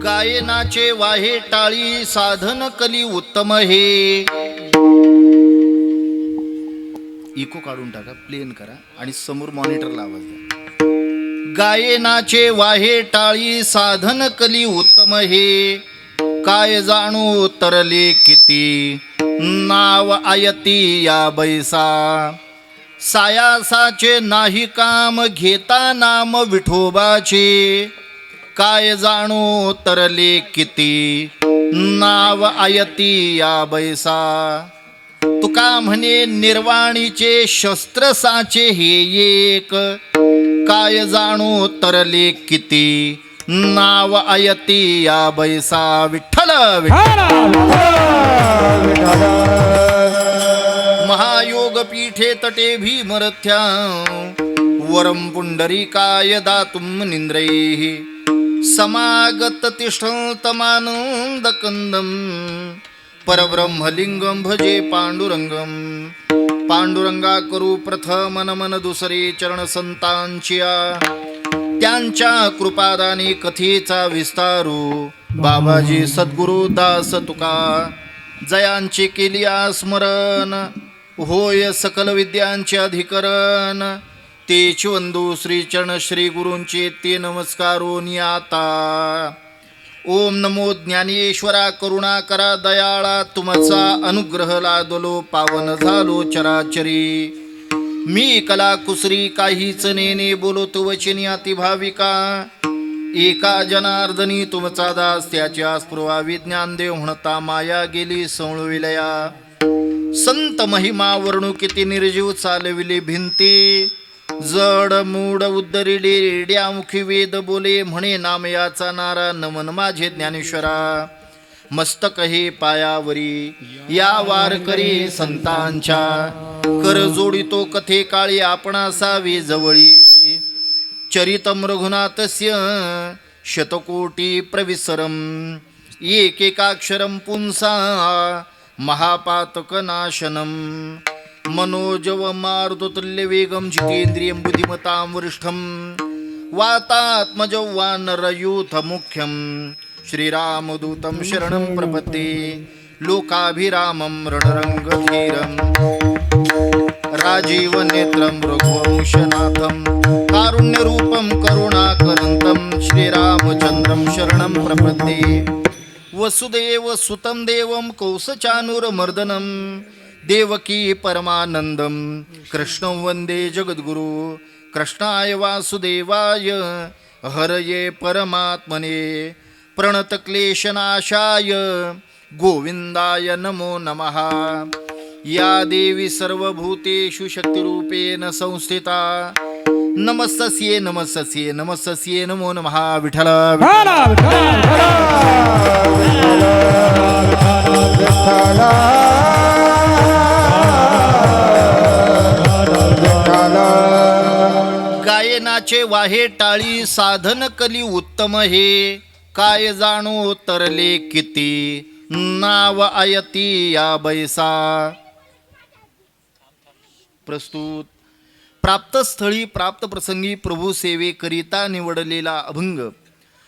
गायनाचे वाहे टाळी साधन कली उत्तम हे. इको काढून टाका, प्लेन करा आणि समोर मॉनिटरला आवाज द्या. गायनाचे वाहे टाळी साधन कली उत्तम हे. काय जाणू तरले किती नाव आयती या बैसा. सायासाचे नाही काम घेता नाम विठोबाचे. काय जाणू तरले किती नाव आयती या बैसा. तुका म्हणे निर्वाणीचे शस्त्र साचे हे एक. काय जाणू तरले किती नाव आयती या बैसा. विठ्ठल महायोग पीठे तटे भीमरथ्या. वरम पुंडरीकाय दातुम निंद्रैः. समागत तिष्ठतमानंद कंदम. परब्रह्मलिंगम भजे पांडुरंगम. पांडुरंगा करू प्रथम नमन दुसरे चरण संतांचिया. त्यांच्या कृपादानी कथेचा विस्तारू. बाबाजी सद्गुरु दास तुका जयांचे केली स्मरण. होय सकल विद्यांचे अधिकरण. तेच वंदू श्रीचरण श्री गुरूंचे ते नमस्कारून आता. ओम नमो ज्ञानेश्वरा करुणा करा दयाळा. तुमचा अनुग्रह लादलो पावन झालो चराचरी. मी कला कुसरी काहीच नेने बोलतो वचनी अतिभाविका. एका जनार्दनी तुमचा दास त्याच्या स्पृहा विज्ञान देव म्हणता माया गेली संळविलया. संत महिमा वर्णू किती निर्जीव चालविले भिंती. जड मूड उद्धरिले रेड्या मुखी वेद बोले म्हणे नाम याचा नारा. नमन माझे ज्ञानेश्वरा मस्तक हे पायावरी. या वारकरी संतांच्या कर जोडितो कथे काळी आपणा सावी जवळी. चरितम रघुनाथस्य शतकोटी प्रविसरम. एकेकाक्षरम पुंसा महापातक नाशनम. मनोजव मारुतुल्य वेगम जितेंद्रियं बुद्धिमतां वरिष्ठम. वातात्मजौवानरयूथ मुख्यम. श्रीरामदूतं शरणं प्रपद्ये. लोकाभिरामं रणरंगधीरं. राजीव नेत्रं रघुवंशनाथं. कारुण्यरूपं करुणाकरन्तं. श्रीरामचन्द्रं शरणं प्रपद्ये. वसुदेव सुतं देवं कौसचानूरमर्दनं. देवकी परमानंदं. कृष्णं वंदे जगद्गुरु. कृष्णाय वासुदेवाय हरये परमात्मने. प्रणतक्लेशनाशाय गोविंदाय नमो नमः. या देवी सर्वभूतेषु शक्तिरूपेण संस्थिता. नमस्तस्ये नमस्तस्ये नमस्तस्ये नमो नमः. विठ्ठल गायनाचे वाहे टाळी साधन कली उत्तम हे. काय जाणू तरले किती नाव आयती या बैसा. प्रस्तुत प्राप्तस्थळी प्राप्त प्रसंगी प्रभू सेवेकरिता निवडलेला अभंग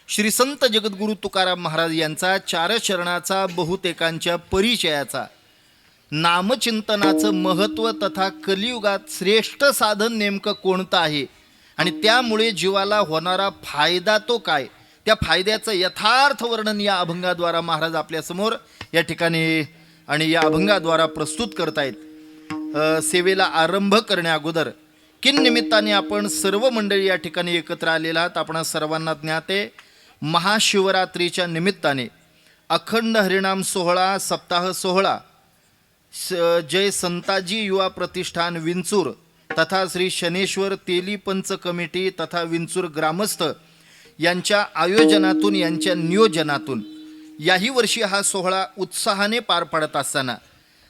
श्री संत जगद्गुरु तुकाराम महाराज यांचा चारचरणाचा बहुतेकांच्या परिचयाचा. नामचिंतनाचं महत्त्व तथा कलियुगात श्रेष्ठ साधन नेमकं कोणतं आहे आणि त्यामुळे जीवाला होणारा फायदा तो काय, त्या फायद्याचं यथार्थ वर्णन या अभंगाद्वारा महाराज आपल्यासमोर या ठिकाणी आणि या अभंगाद्वारा प्रस्तुत करतायत. सेवेला आरंभ करण्या अगोदर किन निमित्ताने आपण सर्व मंडळी या ठिकाणी एकत्र आलेला आहात. आपण सर्वांना ज्ञात आहे, महाशिवरात्रीच्या निमित्ताने अखंड हरिनाम सोहळा सप्ताह सोहळा जय संताजी युवा प्रतिष्ठान विंचूर तथा श्री शनेश्वर तेली पंच कमिटी तथा विंचूर ग्रामस्थ यांच्या आयोजनातून यांच्या नियोजनातून याही वर्षी हा सोहळा उत्साहाने पार पाडत असताना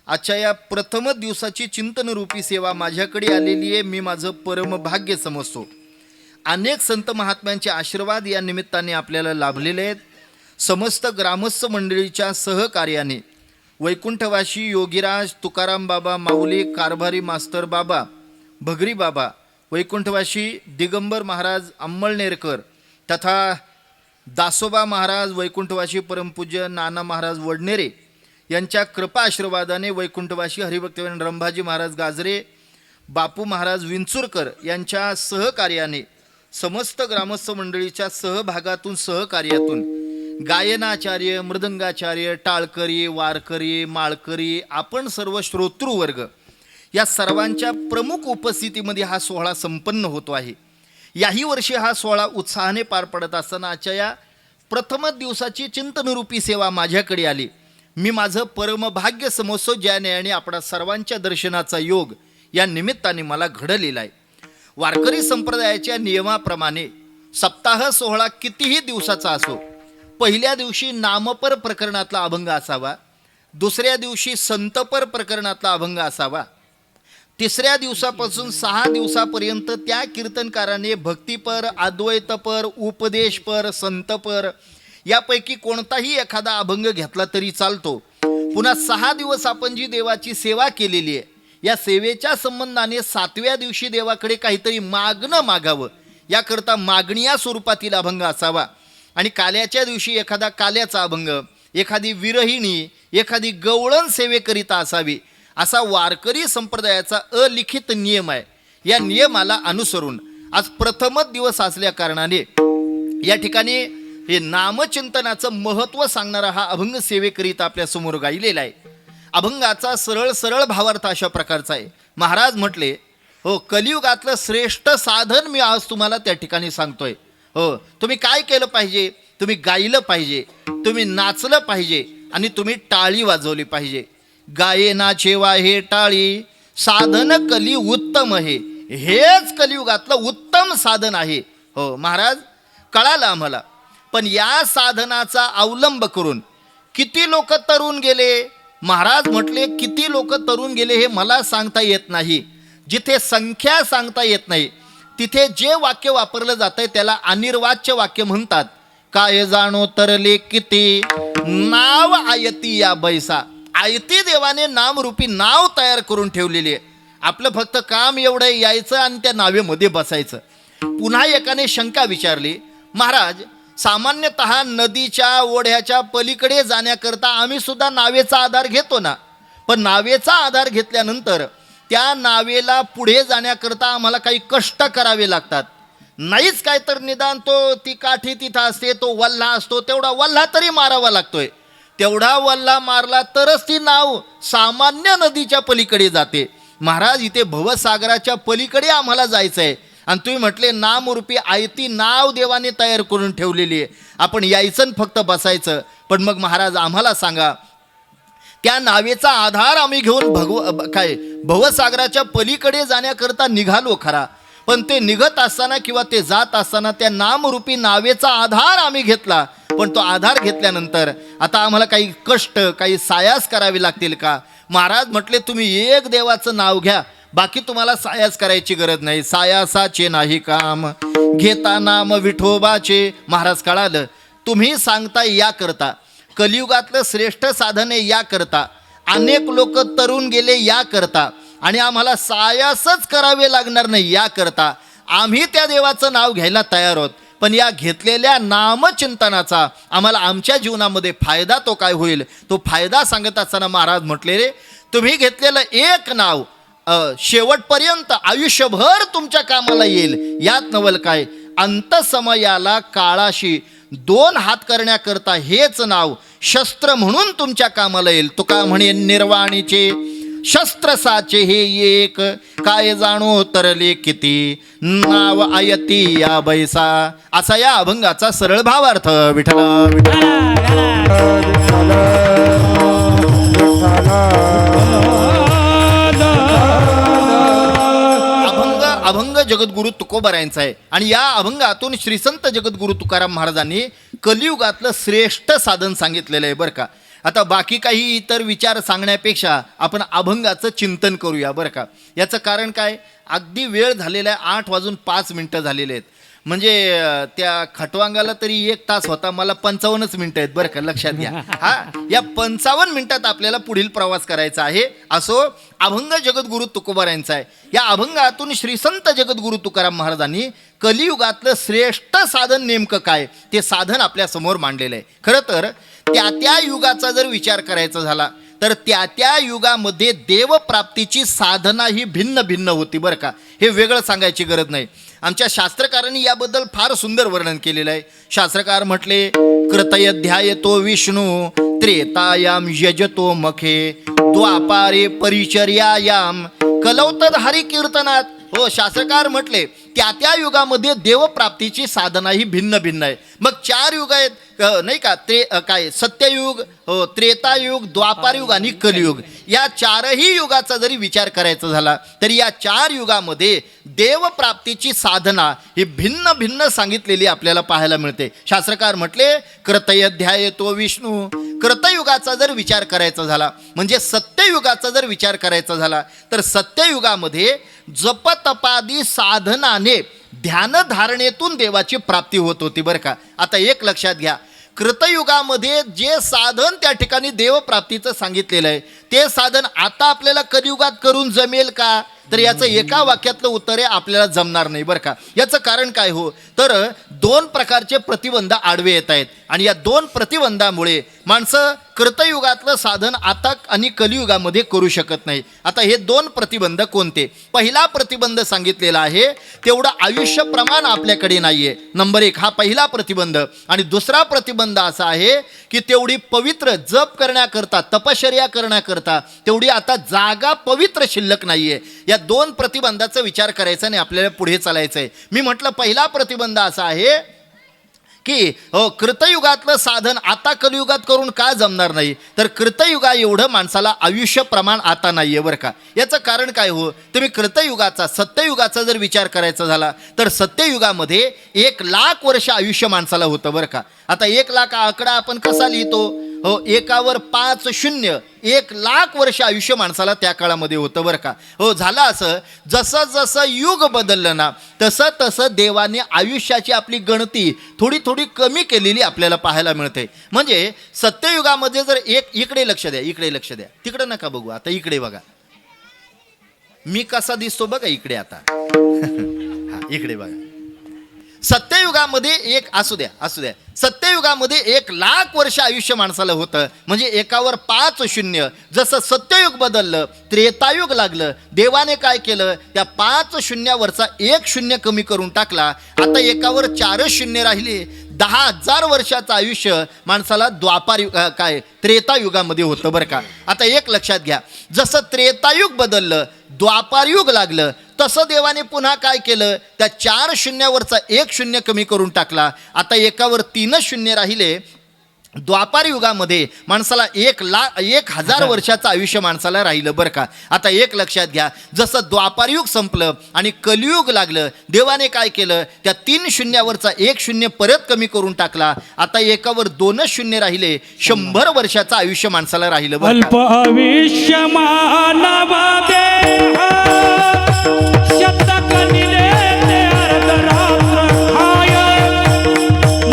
आजच्या या प्रथम दिवसाची चिंतनरूपी सेवा माझ्याकडे आलेली आहे. मी माझं परम भाग्य समजतो. अनेक संत महात्म्यांचे आशीर्वाद या निमित्ताने आपल्याला लाभलेले आहेत. समस्त ग्रामस्थ मंडळीच्या सहकार्याने वैकुंठवासी योगीराज तुकाराम बाबा माऊली कारभारी मास्तर बाबा भगरी बाबा वैकुंठवासी दिगंबर महाराज अंमळनेरकर तथा दासोबा महाराज, वैकुंठवासी परमपूज्य नाना महाराज वडनेरे यांच्या कृपा आशीर्वादाने वैकुंठवासी हरिभक्तवेन रंभाजी महाराज गाजरे, बापू महाराज विंचुरकर यांच्या सहकार्याने समस्त ग्रामस्थ मंडळीच्या सहभागातून सहकार्यातून गायनाचार्य, मृदंगाचार्य, टाळकरी, वारकरी, माळकरी, आपण सर्व श्रोतृवर्ग या सर्वांच्या प्रमुख उपस्थितीमध्ये हा सोहळा संपन्न होतो आहे. याही वर्षी हा सोहळा उत्साहाने पार पडत असताना आजच्या या प्रथम दिवसाची चिंतनरूपी सेवा माझ्याकडे आली. मी माझं परमभाग्य समजतो ज्या न्यायाने आपणा सर्वांच्या दर्शनाचा योग या निमित्ताने मला घडलेला आहे. वारकरी संप्रदायाच्या नियमाप्रमाणे सप्ताह सोहळा कितीही दिवसाचा असो, पहिल्या दिवशी नामपर प्रकरणातला अभंग असावा, दुसऱ्या दिवशी संतपर प्रकरणातला अभंग असावा, तिसऱ्या दिवसापासून 6 दिवसापर्यंत त्या कीर्तनकाराने भक्तिपर, अद्वैतपर, उपदेशपर, संतपर यापैकी कोणताही एखादा अभंग घेतला तरी चालतो. पुन्हा 6 दिवस आपण जी देवाची सेवा केलेली आहे, या सेवेच्या संबंधाने 7व्या दिवशी देवाकडे काहीतरी मागणं मागावं, याकरता मागणी या स्वरूपातील अभंग असावा. आणि काल्याच्या दिवशी एखादा काल्याचा अभंग, एखादी विरहिणी, एखादी गवळण सेवेकरिता असावी, असा वारकरी संप्रदायाचा अलिखित नियम आहे. या नियमाला अनुसरून आज प्रथमच दिवस असल्या कारणाने या ठिकाणी हे नामचिंतनाचं महत्त्व सांगणारा हा अभंग सेवेकरिता आपल्यासमोर गायलेला आहे. अभंगाचा सरळ भावार्थ अशा प्रकारचा आहे. महाराज म्हटले, हो, कलियुगातलं श्रेष्ठ साधन मी आज तुम्हाला त्या ठिकाणी सांगतोय. हो, तुम्ही काय केलं पाहिजे? तुम्ही गायलं पाहिजे, तुम्ही नाचलं पाहिजे आणि तुम्ही टाळी वाजवली पाहिजे. गायनाचे वाहे टाळी साधन कली उत्तम आहे. हेच कलियुगातलं उत्तम साधन आहे. हो महाराज, कळालं आम्हाला. पण या साधनाचा अवलंब करून किती लोक तरुण गेले? महाराज म्हटले, किती लोक तरुण गेले हे मला सांगता येत नाही. जिथे संख्या सांगता येत नाही तिथे जे वाक्य वापरलं जातंय त्याला अनिर्वाच्य वाक्य म्हणतात. काय जाणो तरले किती नाव आयती या बैसा. आयती देवाने नामरूपी नाव तयार करून ठेवलेली आहे. आपलं फक्त काम एवढं यायचं आणि त्या नावेमध्ये बसायचं. पुन्हा एकाने शंका विचारली, महाराज, सामान्यतः नदीच्या ओढ्याच्या पलीकडे जाण्याकरता आम्ही सुद्धा नावेचा आधार घेतो ना, पण नावेचा आधार घेतल्यानंतर त्या नावेला पुढे जाण्याकरता आम्हाला काही कष्ट करावे लागतात. नाहीच काय तर निदान ती काठी तिथं असते, तो वल्हा असतो, तेवढा वल्हा तरी मारावा लागतोय. तेवढा वल्हा मारला तरच ती नाव सामान्य नदीच्या पलीकडे जाते. महाराज, इथे भवसागराच्या पलीकडे आम्हाला जायचं आहे आणि तुम्ही म्हटले नामरूपी आयती नाव देवाने तयार करून ठेवलेली आहे, आपण यायचं फक्त बसायचं. पण मग महाराज आम्हाला सांगा, त्या नावेचा आधार आम्ही घेऊन भवसागराच्या पलीकडे जाण्याकरता निघालो खरा, पण ते निघत असताना किंवा ते जात असताना त्या नामरूपी नावेचा आधार आम्ही घेतला, पण तो आधार घेतल्यानंतर आता आम्हाला काही कष्ट, काही सायास करावे लागतील का? महाराज म्हटले, तुम्ही एक देवाचं नाव घ्या, बाकी तुम्हाला सायास करायची गरज नाही. सायासाचे नाही काम, घेता नाम विठोबाचे. महाराज, कळालं? तुम्ही सांगता या करता, कलियुगातलं श्रेष्ठ साधन आहे या करता, अनेक लोक तरुण गेले या करता, आणि आम्हाला सायासच करावे लागणार नाही या करता आम्ही त्या देवाचं नाव घ्यायला तयार आहोत. पण या घेतलेल्या नामचिंतनाचा आम्हाला आमच्या जीवनामध्ये फायदा तो काय होईल, तो फायदा सांगत असताना महाराज म्हटले, रे, तुम्ही घेतलेलं एक नाव शेवटपर्यंत आयुष्यभर तुमच्या कामाला येईल. यात नवल काय? अंतसमयाला काळाशी 2 हात करण्याकरता हेच नाव शस्त्र म्हणून तुमच्या कामाला येईल. तुका म्हणे, निर्वाणीचे शस्त्र साचे हे एक, काय जाणो तरले किती नाव आयती या बैसा. असा या अभंगाचा सरळ भावार्थ. विठ्ठला अभंग जगद्गुरु तुकोबारायांचा आहे. आणि या अभंगातून श्रीसंत जगद्गुरु तुकाराम महाराजांनी कलियुगातलं श्रेष्ठ साधन सांगितलेलं आहे बरं का. आता बाकी काही इतर विचार सांगण्यापेक्षा आपण अभंगाचं चिंतन करूया बरं का. याचं कारण काय? अगदी वेळ झालेला आहे, 8:05 झालेले आहेत. म्हणजे त्या खटवांगाला तरी 1 तास होता, मला 55 मिनिटं आहेत बरं का, लक्षात घ्या. हा, या 55 मिनिटात आपल्याला पुढील प्रवास करायचा आहे. असो, अभंग जगद्गुरु तुकोबारायांचा आहे. या अभंगातून श्री संत जगद्गुरु तुकाराम महाराजांनी कलियुगातलं श्रेष्ठ साधन नेमकं काय ते साधन आपल्या समोर मांडलेलं आहे. खरं तर त्या युगाचा जर विचार करायचा झाला तर त्या युगामध्ये देवप्राप्तीची साधना ही भिन्न भिन्न होती बरं का. हे वेगळं सांगायची गरज नाही. आमच्या शास्त्रकारांनी याबद्दल फार सुंदर वर्णन केलेलं आहे. शास्त्रकार म्हटले, कृतयध्यायतो विष्णू त्रेतायाम यजतो मखे द्वापारे परिचर्यायाम कलौतद हरी कीर्तनात. हो, शास्त्रकार म्हटले त्या युगामध्ये देवप्राप्तीची साधना ही भिन्न भिन्न आहे. मग 4 युग आहेत नाही का, काय सत्ययुग, हो, त्रेतायुग, द्वापारयुग आणि कलियुग. या 4ही युगाचा जरी विचार करायचा झाला तरी या 4 युगामध्ये देवप्राप्तीची साधना ही भिन्न भिन्न सांगितलेली आपल्याला पाहायला मिळते. शास्त्रकार म्हटले, कृतयध्याय तो विष्णू. कृतयुगाचा जर विचार करायचा झाला म्हणजे सत्ययुगाचा जर विचार करायचा झाला तर सत्ययुगामध्ये जपतपादी साधनाने ध्यानधारणेतून देवाची प्राप्ती होत होती बरं का. आता एक लक्षात घ्या, कृतयुगामध्ये जे साधन त्या ठिकाणी देवप्राप्तीचं सांगितलेलं आहे ते साधन आता आपल्याला कलियुगात करून जमेल का, तर याचं एका वाक्यातलं उत्तर आहे, आपल्याला जमणार नाही बरं का. याचं कारण काय हो, तर 2 प्रकारचे प्रतिबंध आडवे येत आहेत आणि या 2 प्रतिबंधामुळे माणसं कृतयुगातलं साधन आता आणि कलियुगामध्ये करू शकत नाही. आता हे 2 प्रतिबंध कोणते? पहिला प्रतिबंध सांगितलेला आहे, तेवढं आयुष्य प्रमाण आपल्याकडे नाही आहे. नंबर 1 हा पहिला प्रतिबंध. आणि दुसरा प्रतिबंध असा आहे की तेवढी पवित्र जप करण्याकरता, तपश्चर्या करण्याकरता तेवढी आता जागा पवित्र शिल्लक नाही आहे. या 2 प्रतिबंधाचा विचार करायचा नाही, आपल्याला पुढे चालायचं आहे. मी म्हटलं पहिला प्रतिबंध असा आहे की हो, कृतयुगातलं साधन आता कलियुगात करून का जमणार नाही, तर कृतयुगा एवढं माणसाला आयुष्य प्रमाण आता नाही आहे बरं का. याचं कारण काय हो, तुम्ही कृतयुगाचा सत्ययुगाचा जर विचार करायचा झाला तर सत्ययुगामध्ये 1,00,000 वर्ष आयुष्य माणसाला होतं बरं का. आता 1,00,000 हा आकडा आपण कसा लिहितो, हो, 1वर 5 0, 1,00,000 वर्ष आयुष्य माणसाला त्या काळामध्ये होतं बरं का. हो, झालं असं, जसं जसं युग बदललं ना तसं तसं देवाने आयुष्याची आपली गणती थोडी थोडी कमी केलेली आपल्याला पाहायला मिळते. म्हणजे सत्ययुगामध्ये जर इकडे लक्ष द्या, इकडे लक्ष द्या, तिकडं नका बघू, आता इकडे बघा, मी कसा दिसतो बघा इकडे आता. हा, इकडे बघा. सत्ययुगामध्ये असू द्या, सत्ययुगामध्ये 1,00,000 वर्ष आयुष्य माणसाला होतं. म्हणजे 1वर 5 0. जसं सत्ययुग बदललं, त्रेतायुग लागलं, देवाने काय केलं, त्या 5 0वरचा 1 0 कमी करून टाकला. आता 1वर 4 0 राहिले. 10,000 वर्षाचं आयुष्य माणसाला त्रेतायुगामध्ये होतं बरं का. आता एक लक्षात घ्या, जसं त्रेतायुग बदललं, द्वापारयुग लागलं, तसं देवाने पुन्हा काय केलं, त्या 4 0वरचा 1 0 कमी करून टाकला. आता 1वर 3 0 राहिले. द्वापार युगामध्ये माणसाला 1,00,000 वर्षाचं आयुष्य माणसाला राहिलं बरं का. आता एक लक्षात घ्या, जसं द्वापारयुग संपलं आणि कलियुग लागलं, देवाने काय केलं, त्या 3 0वरचा 1 0 परत कमी करून टाकला. आता 1वर 2 0 राहिले. 100 वर्षाचं आयुष्य माणसाला राहिलं बरं अल्प आयुष्य मानव देह शतक निलेते अर्धरात्र खाय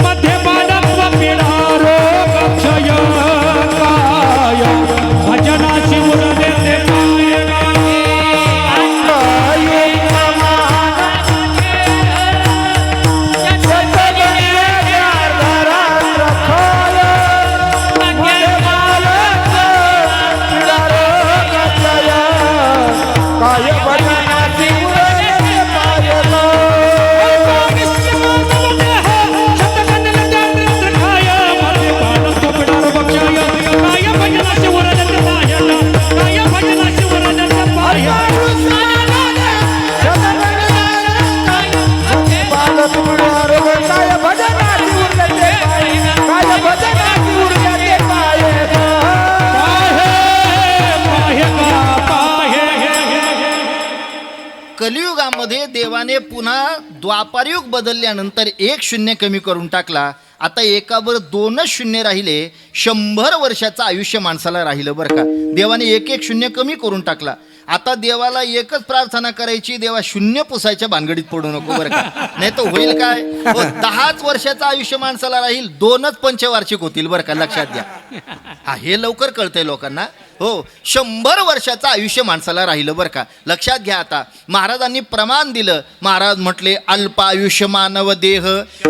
मध्ये बालत्व पीडा रोग क्षय काय भजनाची मुल देते माय कलियुगामध्ये देवाने पुन्हा द्वापारयुग बदलल्यानंतर 1 0 कमी करून टाकला. आता 1वर 2 0 राहिले. 100 वर्षाचं आयुष्य माणसाला राहिलं बरं का. देवाने 1 0 कमी करून टाकला. आता देवाला एकच प्रार्थना करायची, देवा शून्य पुसायच्या भानगडीत पडू नको बरं का, नाही तर होईल काय हो, 10च वर्षाचं आयुष्य माणसाला राहील, 2च पंचवार्षिक होतील बरं का, लक्षात घ्या. हा, हे लवकर कळतंय लोकांना. हो, 100 वर्षाचं आयुष्य माणसाला राहिलं बरं का, लक्षात घ्या. आता महाराजांनी प्रमाण दिलं. महाराज म्हटले, अल्पायुष्य मानव देह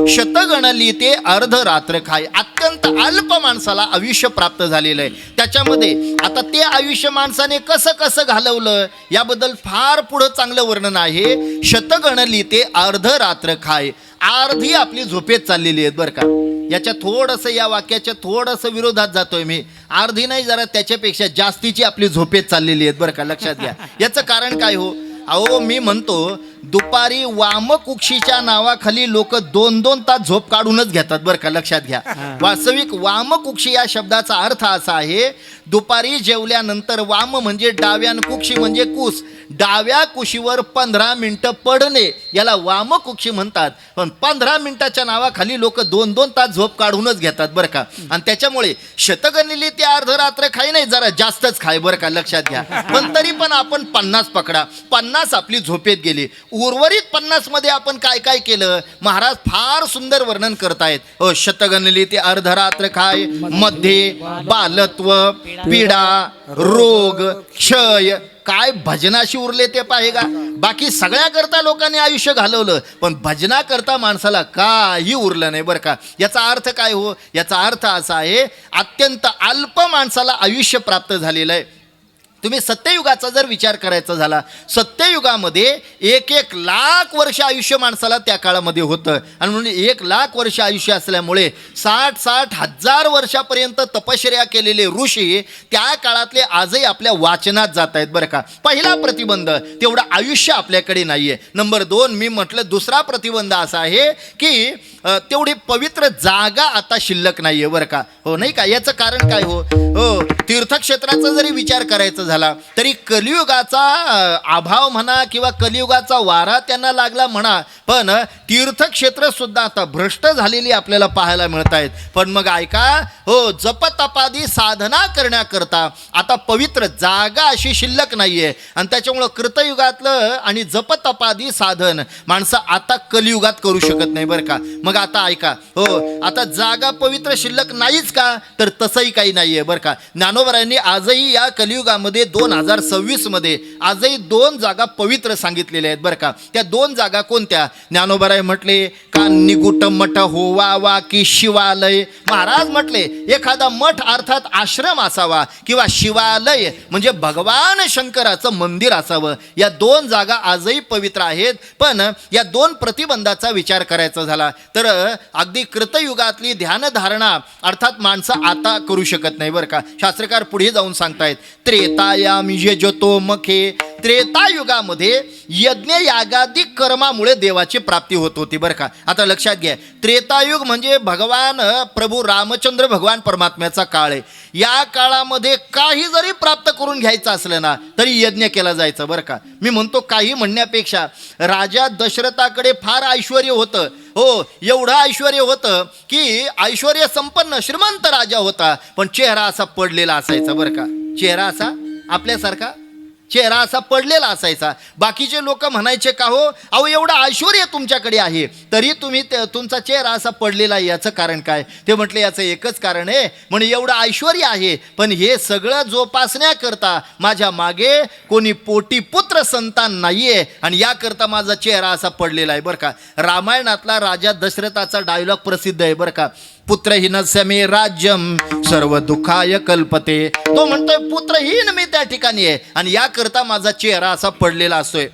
शतगणली ते अर्ध रात्र खाय. अत्यंत अल्प माणसाला आयुष्य प्राप्त झालेलं आहे. त्याच्यामध्ये आता ते आयुष्य माणसाने कसं कसं घालवलं याबद्दल फार पुढं चांगलं वर्णन आहे. शतगणली ते अर्ध रात्र खाय. अर्धी आपली झोपेत चाललेली आहेत बरं का. याच्या थोडंसं, या वाक्याच्या थोडंसं विरोधात जातोय मी. अर्धी नाही, जरा त्याच्यापेक्षा जास्तीची आपली झोपेत चाललेली आहेत बरं का, लक्षात घ्या. याचं कारण काय हो? अहो, मी म्हणतो दुपारी वामकुक्षीच्या नावाखाली लोक 2-2 तास झोप काढूनच घेतात बरं का, लक्षात घ्या. वास्तविक वामकुक्षी या शब्दाचा अर्थ असा आहे, दुपारी जेवल्यानंतर वाम म्हणजे डाव्यान, कुक्षी म्हणजे कुस, डाव्या कुशीवर 15 मिनिटं पडणे याला वामकुक्षी म्हणतात. पण 15 मिनिटाच्या नावाखाली लोक 2-2 तास झोप काढूनच घेतात बरं का. आणि त्याच्यामुळे शतगणली ते अर्धरात्र खाई नाही, जरा जास्तच खाय बरं का, लक्षात घ्या. पण तरी पण आपण 50 पकडा, 50 आपली झोपेत गेली. उर्वरित 50 मध्ये आपण काय काय केलं महाराज फार सुंदर वर्णन करतायत. शतगणली ते अर्धरात्र खाय मध्ये बालत्व, पीडा, रोग, क्षय. काय भजनाशी उरले ते पाहे का. बाकी सगळ्या करता लोकांनी आयुष्य घालवलं, पण भजना करता माणसाला काही उरलं नाही बरं का. याचा अर्थ काय हो? याचा अर्थ असा आहे, अत्यंत अल्प माणसाला आयुष्य प्राप्त झालेलं आहे. तुम्ही सत्ययुगाचा जर विचार करायचा झाला, सत्ययुगामध्ये 1-1 लाख वर्ष आयुष्य माणसाला त्या काळामध्ये होतं. आणि म्हणून 1 लाख वर्ष आयुष्य असल्यामुळे 60-60 हजार वर्षापर्यंत तपश्चर्या केलेले ऋषी त्या काळातले आजही आपल्या वाचनात जात आहेत बरं का. पहिला प्रतिबंध, तेवढं आयुष्य आपल्याकडे नाही आहे. नंबर 2, मी म्हटलं दुसरा प्रतिबंध असा आहे की तेवढी पवित्र जागा आता शिल्लक नाही आहे बरं का. हो, नाही का. याचं कारण काय हो? हो, तीर्थक्षेत्राचा जरी विचार करायचा झाला तरी कलियुगाचा अभाव म्हणा किंवा कलियुगाचा वारा त्यांना लागला म्हणा, पण तीर्थक्षेत्र सुद्धा आता भ्रष्ट झालेली आपल्याला पाहायला मिळत आहेत. पण मग ऐका हो, जपतपादी साधना करण्याकरता आता पवित्र जागा अशी शिल्लक नाही आहे. आणि त्याच्यामुळं कृतयुगातलं आणि जपतपादी साधन माणसं आता कलियुगात करू शकत नाही बरं का. मग आता ऐका हो, आता जागा पवित्र शिल्लक नाहीच का? तर तसंही काही नाही आहे बरं का. ज्ञानोबरायांनी आजही या कलियुगामध्ये 2026 मध्ये आजही 2 जागा पवित्र सांगितलेल्या आहेत बरं का. त्या 2 जागा कोणत्या? ज्ञानोबराय म्हटले का निगुट मठ होवावा की शिवालय. महाराज म्हटले एखादा मठ अर्थात आश्रम असावा किंवा शिवालय म्हणजे भगवान शंकराचं मंदिर असावं. या 2 जागा आजही पवित्र आहेत. पण या 2 प्रतिबंधाचा विचार करायचा झाला तर अगदी कृतयुगातली ध्यानधारणा अर्थात माणसं आता करू शकत नाही बरं का. शास्त्रकार पुढे जाऊन सांगतायत, त्रेतायाम यजतो मखे. त्रेतायुगामध्ये यज्ञ यागादी कर्मामुळे देवाची प्राप्ती होत होती बरं का. आता लक्षात घ्या, त्रेतायुग म्हणजे भगवान प्रभू रामचंद्र भगवान परमात्म्याचा काळ आहे. या काळामध्ये काही जरी प्राप्त करून घ्यायचं असलं ना तरी यज्ञ केला जायचा बरं का. मी म्हणतो काही म्हणण्यापेक्षा राजा दशरथाकडे फार ऐश्वर्य होतं. हो, एवढं ऐश्वर्य होतं की ऐश्वर्य संपन्न श्रीमंत राजा होता, पण चेहरा असा पडलेला असायचा बरं का. चेहरा असा आपल्यासारखा चेहरा असा पडलेला असायचा. बाकीचे लोक म्हणायचे का हो, अहो एवढं ऐश्वर्य तुमच्याकडे आहे तरी तुम्ही तुमचा चेहरा असा पडलेला आहे, याचं कारण काय? ते म्हटले याचं एकच कारण आहे, म्हणजे एवढं ऐश्वर्य आहे पण हे सगळं जोपासण्याकरता माझ्या मागे कोणी पोटी पुत्र संतान नाहीये आणि याकरता माझा चेहरा असा पडलेला आहे बरं का. रामायणातला राजा दशरथाचा डायलॉग प्रसिद्ध आहे बरं का. पुत्रहीनस्य मे राज्यम सर्व दुःखाय कल्पते. तो म्हणतोय पुत्रहीन मी त्या ठिकाणी आहे आणि याकरता माझा चेहरा असा पडलेला असतोय.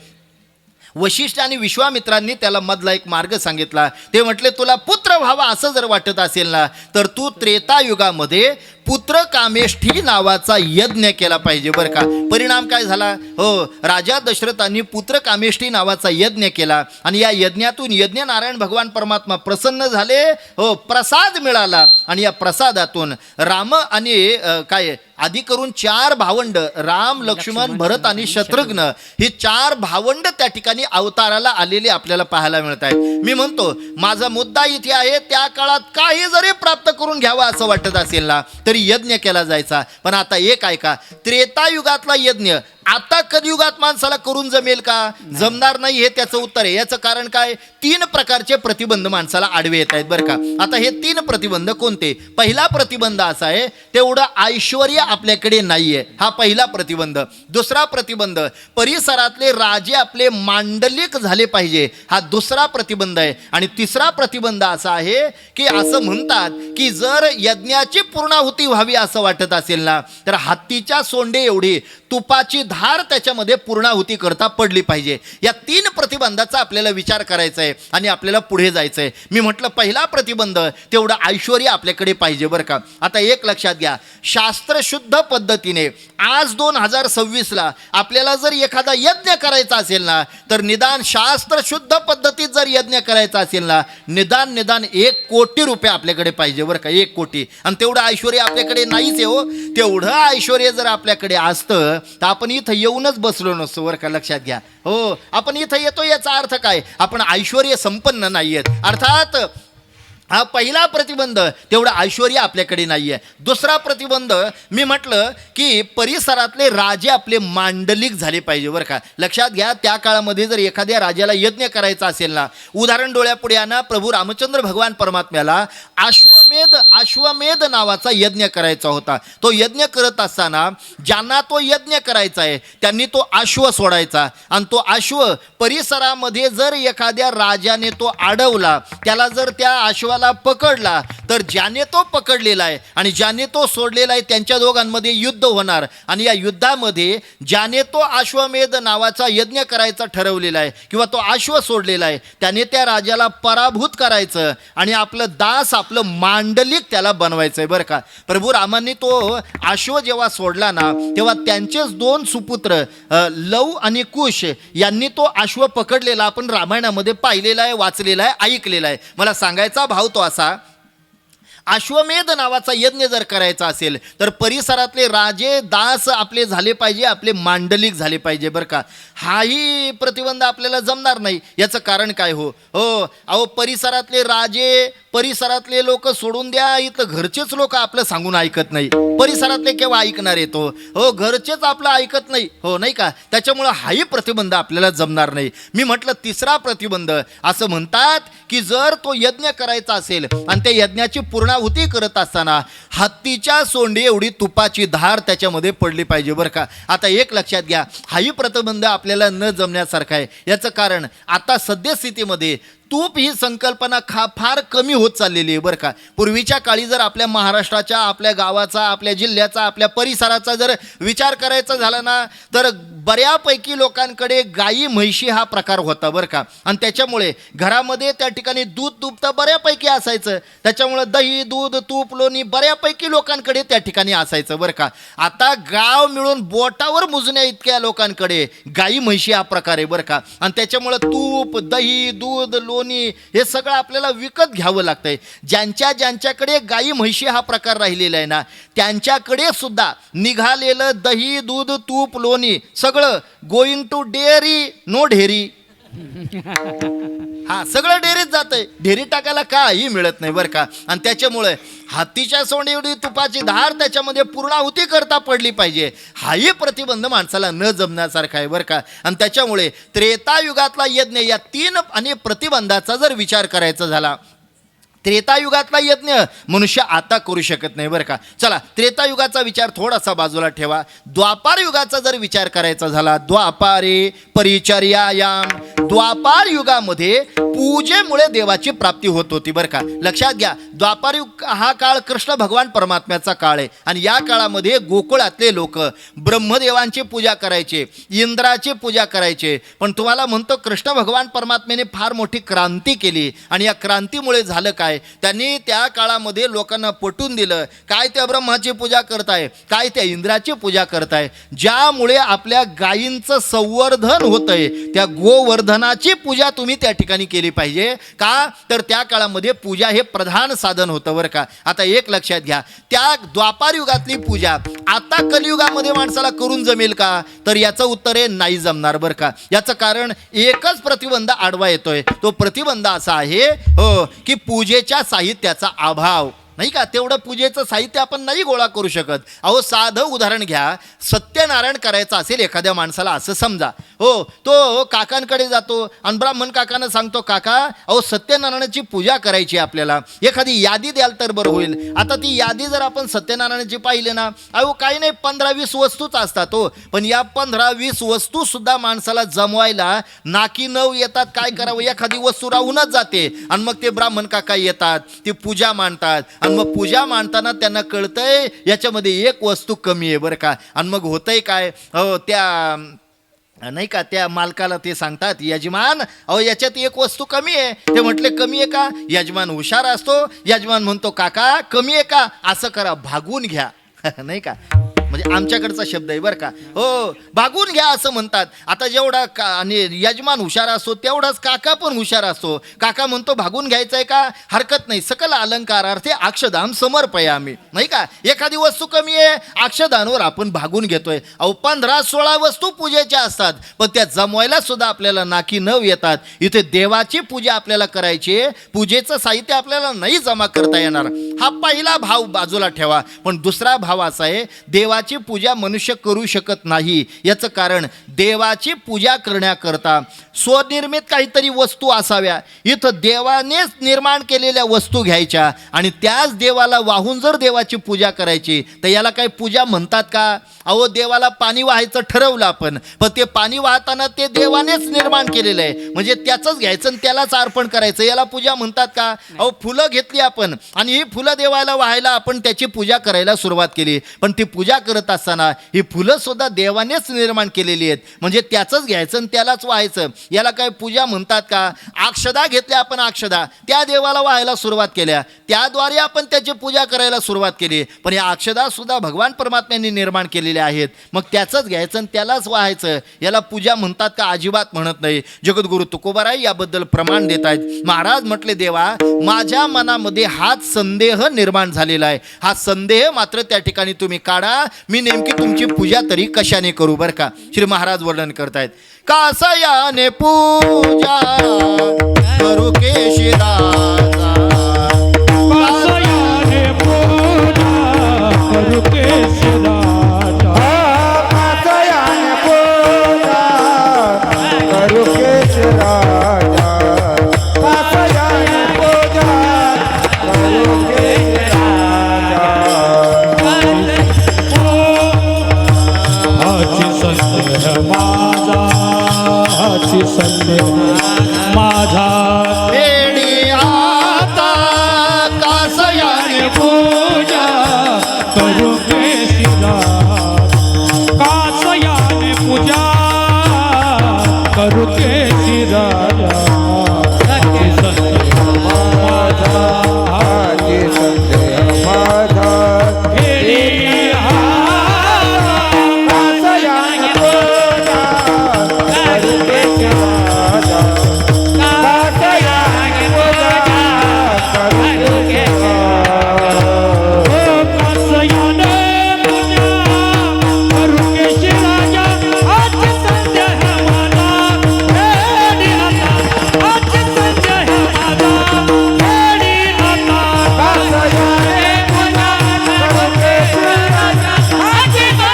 वशिष्ठ आणि विश्वामित्रांनी त्याला मधला एक मार्ग सांगितला. ते म्हटले तुला पुत्र व्हावा असं जर वाटत असेल ना तर तू त्रेतायुगामध्ये पुत्र कामेष्ठी नावाचा यज्ञ केला पाहिजे बरं का. परिणाम काय झाला हो, राजा दशरथांनी पुत्र कामेष्ठी नावाचा यज्ञ केला आणि या यज्ञातून यज्ञ नारायण भगवान परमात्मा प्रसन्न झाले. हो, प्रसाद मिळाला आणि या प्रसादातून राम आणि काय आधी करून 4 भावंड राम, लक्ष्मण, भरत आणि शत्रुघ्न ही 4 भावंड त्या ठिकाणी अवताराला आलेले आपल्याला पाहायला मिळत आहेत. मी म्हणतो माझा मुद्दा इथे आहे, त्या काळात काही जरी प्राप्त करून घ्यावा असं वाटत असेल ना तरी यज्ञ केला जायचा. पण आता एक ऐका, त्रेतायुगातला यज्ञ आता कलियुगात माणसाला करून जमेल का? जमणार नाही, हे त्याचं उत्तर आहे. याचं कारण काय? 3 प्रकारचे प्रतिबंध माणसाला आडवे येत आहेत बरं का. आता हे 3 प्रतिबंध कोणते? पहिला प्रतिबंध असा आहे, तेवढं ऐश्वर्य आपल्याकडे नाहीये, हा पहिला प्रतिबंध. दुसरा प्रतिबंध, परिसरातले राजे आपले मांडलिक झाले पाहिजे, हा दुसरा प्रतिबंध आहे. आणि तिसरा प्रतिबंध असा आहे की असं म्हणतात की जर यज्ञाची पूर्णाहुती व्हावी असं वाटत असेल ना तर हत्तीच्या सोंडे एवढी तुपाची धार त्याच्यामध्ये पूर्णाहुती करता पडली पाहिजे. या 3 प्रतिबंधाचा आपल्याला विचार करायचा आहे आणि आपल्याला पुढे जायचं आहे. मी म्हटलं पहिला प्रतिबंध, तेवढं ऐश्वर्य आपल्याकडे पाहिजे बरं का. आता एक लक्षात घ्या, शास्त्रशुद्ध पद्धतीने आज 2026ला आपल्याला जर एखादा यज्ञ करायचा असेल ना तर निदान शास्त्रशुद्ध पद्धतीत जर यज्ञ करायचा असेल ना निदान 1 कोटी रुपये आपल्याकडे पाहिजे बरं का. 1 कोटी. आणि तेवढं ऐश्वर्य आपल्याकडे नाहीच आहे हो. तेवढं ऐश्वर्य जर आपल्याकडे असतं तर आपण इथं येऊनच बसलो नसतो बरं का. लक्षात घ्या. हो, आपण इथं येतो याचा अर्थ काय? आपण ऐश्वर्य संपन्न नाही आहेत. अर्थात हा पहिला प्रतिबंध, तेवढं ऐश्वर्य आपल्याकडे नाही आहे. दुसरा प्रतिबंध मी म्हटलं की परिसरातले राजे आपले मांडलिक झाले पाहिजे बरं का. लक्षात घ्या, त्या काळामध्ये जर एखाद्या राजाला यज्ञ करायचा असेल ना, उदाहरण डोळ्यापुढे आणा, प्रभू रामचंद्र भगवान परमात्म्याला अश्वमेध नावाचा यज्ञ करायचा होता. तो यज्ञ करत असताना ज्यांना तो यज्ञ करायचा आहे त्यांनी तो अश्व सोडायचा आणि तो अश्व परिसरामध्ये जर एखाद्या राजाने तो अडवला, त्याला जर त्या अश्वाला पकडला तर ज्याने तो पकडलेला आहे आणि ज्याने तो सोडलेला आहे त्यांच्या दोघांमध्ये युद्ध होणार. आणि या युद्धामध्ये ज्याने तो अश्वमेध नावाचा यज्ञ करायचा ठरवलेला आहे किंवा तो अश्व सोडलेला आहे त्याने त्या राजाला पराभूत करायचं आणि आपलं दास, आपलं मांडलिक त्याला बनवायचं आहे बरं का. प्रभू रामांनी तो अश्व जेव्हा सोडला ना तेव्हा त्यांचेच 2 सुपुत्र लव आणि कुश यांनी तो अश्व पकडलेला आपण रामायणामध्ये पाहिलेला आहे, वाचलेला आहे, ऐकलेला आहे. मला सांगायचा भाव तो असा, अश्वमेध नावाचा यज्ञ जर करायचा असेल तर परिसरातले राजे दास आपले झाले पाहिजे, आपले मांडलिक झाले पाहिजे बरं का. हाही प्रतिबंध आपल्याला जमणार नाही. याचं कारण काय? अहो परिसरातले राजे, परिसरातले लोक सोडून द्या, इथं घरचेच लोक आपलं सांगून ऐकत नाही. परिसरातले केव्हा ऐकणार येतो? घरचेच आपलं ऐकत नाही, हो नाही का. त्याच्यामुळं हाही प्रतिबंध आपल्याला जमणार नाही. मी म्हटलं तिसरा प्रतिबंध, असं म्हणतात की जर तो यज्ञ करायचा असेल आणि त्या यज्ञाची पूर्णाहुती करत असताना हत्तीच्या सोंडी एवढी तुपाची धार त्याच्यामध्ये पडली पाहिजे बरं का. आता एक लक्षात घ्या, हाही प्रतिबंध आपल्याला न जमण्यासारखा आहे. याचं कारण आता सद्यस्थितीमध्ये तूप ही संकल्पना फार कमी होत चाललेली आहे बरं का. पूर्वीच्या काळी जर आपल्या महाराष्ट्राच्या, आपल्या गावाचा, आपल्या जिल्ह्याचा, आपल्या परिसराचा जर विचार करायचा झाला ना तर बऱ्यापैकी लोकांकडे गाई म्हैशी हा प्रकार होता बरं का. आणि त्याच्यामुळे घरामध्ये त्या ठिकाणी दूध तर बऱ्यापैकी असायचं. त्याच्यामुळं दही, दूध, तूप, लोणी बऱ्यापैकी लोकांकडे त्या ठिकाणी असायचं बरं का. आता गाव मिळून बोटावर मोजण्या इतक्या लोकांकडे गाई म्हैशी हा प्रकार आहे बरं का. आणि त्याच्यामुळं तूप, दही, दूध, लोणी हे सगळं आपल्याला विकत घ्यावं लागतंय. ज्यांच्याकडे गाई म्हैशी हा प्रकार राहिलेला आहे ना त्यांच्याकडे सुद्धा निघालेलं दही, दूध, तूप, लोणी सगळं गोइंग टू डेअरी, नो ढेरी. हा सगळं डेअरीत जातंय. डेअरी टाकायला काही मिळत नाही बरं का. आणि त्याच्यामुळे हत्तीच्या सोंडी एवढी तुपाची धार त्याच्यामध्ये पूर्णाहुती करता पडली पाहिजे, हाही प्रतिबंध माणसाला न जमण्यासारखा आहे बरं का. आणि त्याच्यामुळे त्रेतायुगातला यज्ञ या 3 आणि प्रतिबंधाचा जर विचार करायचा झाला, त्रेतायुगातला यज्ञ मनुष्य आता करू शकत नाही बरं का. चला त्रेतायुगाचा विचार थोडासा बाजूला ठेवा. द्वापार युगाचा जर विचार करायचा झाला, द्वापारे परिचर्यायाम, द्वापार युगामध्ये पूजेमुळे देवाची प्राप्ती होत होती बरं का. लक्षात घ्या, द्वापार युग हा काळ कृष्ण भगवान परमात्म्याचा काळ आहे. आणि या काळामध्ये गोकुळातले लोक ब्रह्मदेवांची पूजा करायचे, इंद्राची पूजा करायचे. पण तुम्हाला म्हणतो कृष्ण भगवान परमात्म्याने फार मोठी क्रांती केली. आणि या क्रांतीमुळे झालं काय, त्यांनी त्या काळामध्ये लोकांना पटवून दिलं, काय त्या ब्रह्माची पूजा करताय, काय त्या इंद्राची पूजा करताय. ज्यामुळे आपल्या गायींचं संवर्धन होतंय, त्या गोवर्धन धनाची पूजा तुम्ही त्या ठिकाणी केली पाहिजे. का तर त्या काळामध्ये पूजा हे प्रधान साधन होतं बरं का. आता एक लक्षात घ्या, त्या द्वापार युगातली पूजा आता कलियुगामध्ये माणसाला करून जमेल का, तर याचं उत्तर आहे नाही जमणार बरं का. याचं कारण एकच प्रतिबंध आडवा येतोय. तो प्रतिबंध असा आहे हो की पूजेच्या साहित्याचा अभाव. नाही का, तेवढं पूजेचं साहित्य आपण नाही गोळा करू शकत. अहो साधं उदाहरण घ्या, सत्यनारायण करायचं असेल एखाद्या माणसाला असं समजा, हो तो काकांकडे जातो आणि ब्राह्मण काकांना सांगतो, काका अहो सत्यनारायणाची पूजा करायची आपल्याला, एखादी यादी द्याल तर बरं होईल. आता ती यादी जर आपण सत्यनारायणाची पाहिली ना, अहो काही नाही 15-20 वस्तूच असतात हो, पण या 15-20 वस्तू सुद्धा माणसाला जमवायला नाकी नऊ येतात. काय करावं, एखादी वस्तू राहूनच जाते आणि मग ते ब्राह्मण काका येतात, ती पूजा मांडतात आणि मग पूजा मांडताना त्यांना कळतंय याच्यामध्ये एक वस्तू कमी आहे बरं का. आणि मग होतंय काय, हो त्या नाही का त्या मालकाला ते सांगतात, यजमान अहो याच्यात एक वस्तू कमी आहे. ते म्हटले कमी आहे का, यजमान हुशार असतो, यजमान म्हणतो काका कमी आहे का, असं करा भागून घ्या. नाही का, म्हणजे आमच्याकडचा शब्द आहे बरं का, हो भागून घ्या असं म्हणतात. आता जेवढा आणि यजमान हुशार असतो तेवढाच काका पण हुशार असतो. काका म्हणतो भागून घ्यायचं आहे का, हरकत नाही, सकल अलंकारार्थे अक्षदान समर्पयामी. नाही का, एखादी वस्तू कमी आहे, अक्षदानवर आपण भागून घेतोय. अहो 15-16 वस्तू पूजेच्या असतात, पण त्या जमवायला सुद्धा आपल्याला नाकी नव येतात. इथे देवाची पूजा आपल्याला करायची, पूजेचं साहित्य आपल्याला नाही जमा करता येणार. हा पहिला भाव बाजूला ठेवा. पण दुसरा भाव असा आहे, देवाची पूजा मनुष्य करू शकत नाही. याचं कारण देवाची पूजा करण्याकरता स्वनिर्मित काहीतरी वस्तू असाव्या. इथं देवानेच निर्माण केलेल्या वस्तू घ्यायच्या आणि त्याच देवाला वाहून जर देवाची पूजा करायची, तर याला काही पूजा म्हणतात का. अहो देवाला पाणी वाहायचं ठरवलं आपण, पण ते पाणी वाहताना ते देवानेच निर्माण केलेलं आहे, म्हणजे त्याचंच घ्यायचं आणि त्यालाच अर्पण करायचं, याला पूजा म्हणतात का. अहो फुलं घेतली आपण आणि ही फुलं देवाला वाहायला आपण त्याची पूजा करायला सुरुवात केली, पण ती पूजा करत असताना ही फुलं सुद्धा देवानेच निर्माण केलेली आहेत, म्हणजे त्याचंच घ्यायचं आणि त्यालाच वाहायचं, याला काय पूजा म्हणतात का. अक्षदा घेतल्या आपण, अक्षदा त्या देवाला वाहायला सुरुवात केल्या, त्याद्वारे आपण त्याची पूजा करायला सुरुवात केली, पण या अक्षदा सुद्धा भगवान परमात्म्यांनी निर्माण केलेल्या आहेत, मग त्याचंच घ्यायचं आणि त्यालाच वाहायचं, याला पूजा म्हणतात का, अजिबात म्हणत नाही. जगद्गुरु तुकोबाराय याबद्दल प्रमाण देत आहेत. महाराज म्हटले, देवा माझ्या मनामध्ये हाच संदेह निर्माण झालेला आहे, हा संदेह मात्र त्या ठिकाणी तुम्ही काढा, मी नेमकी तुमची पूजा तरी कशाने करू बरं का. श्री महाराज वर्णन करतायत, कासयाने पूजा करू केशिराजा, कासयाने पूजा करू केशिराजा, कासयाने पूजा करू केशिराजा, कासयाने पूजा करू केशिराजा. हाची संदेह माझा, हाची संदेह माझा, वेडी आता कासयाने पूजा करू केशिराजा, कासयाने पूजा करू केशिराजा, हाची संदेह माझा, हाची संदेह माझा, हेरी हा कासयाने पूजा करू केशिराजा, कासयाने पूजा करू केशिराजा.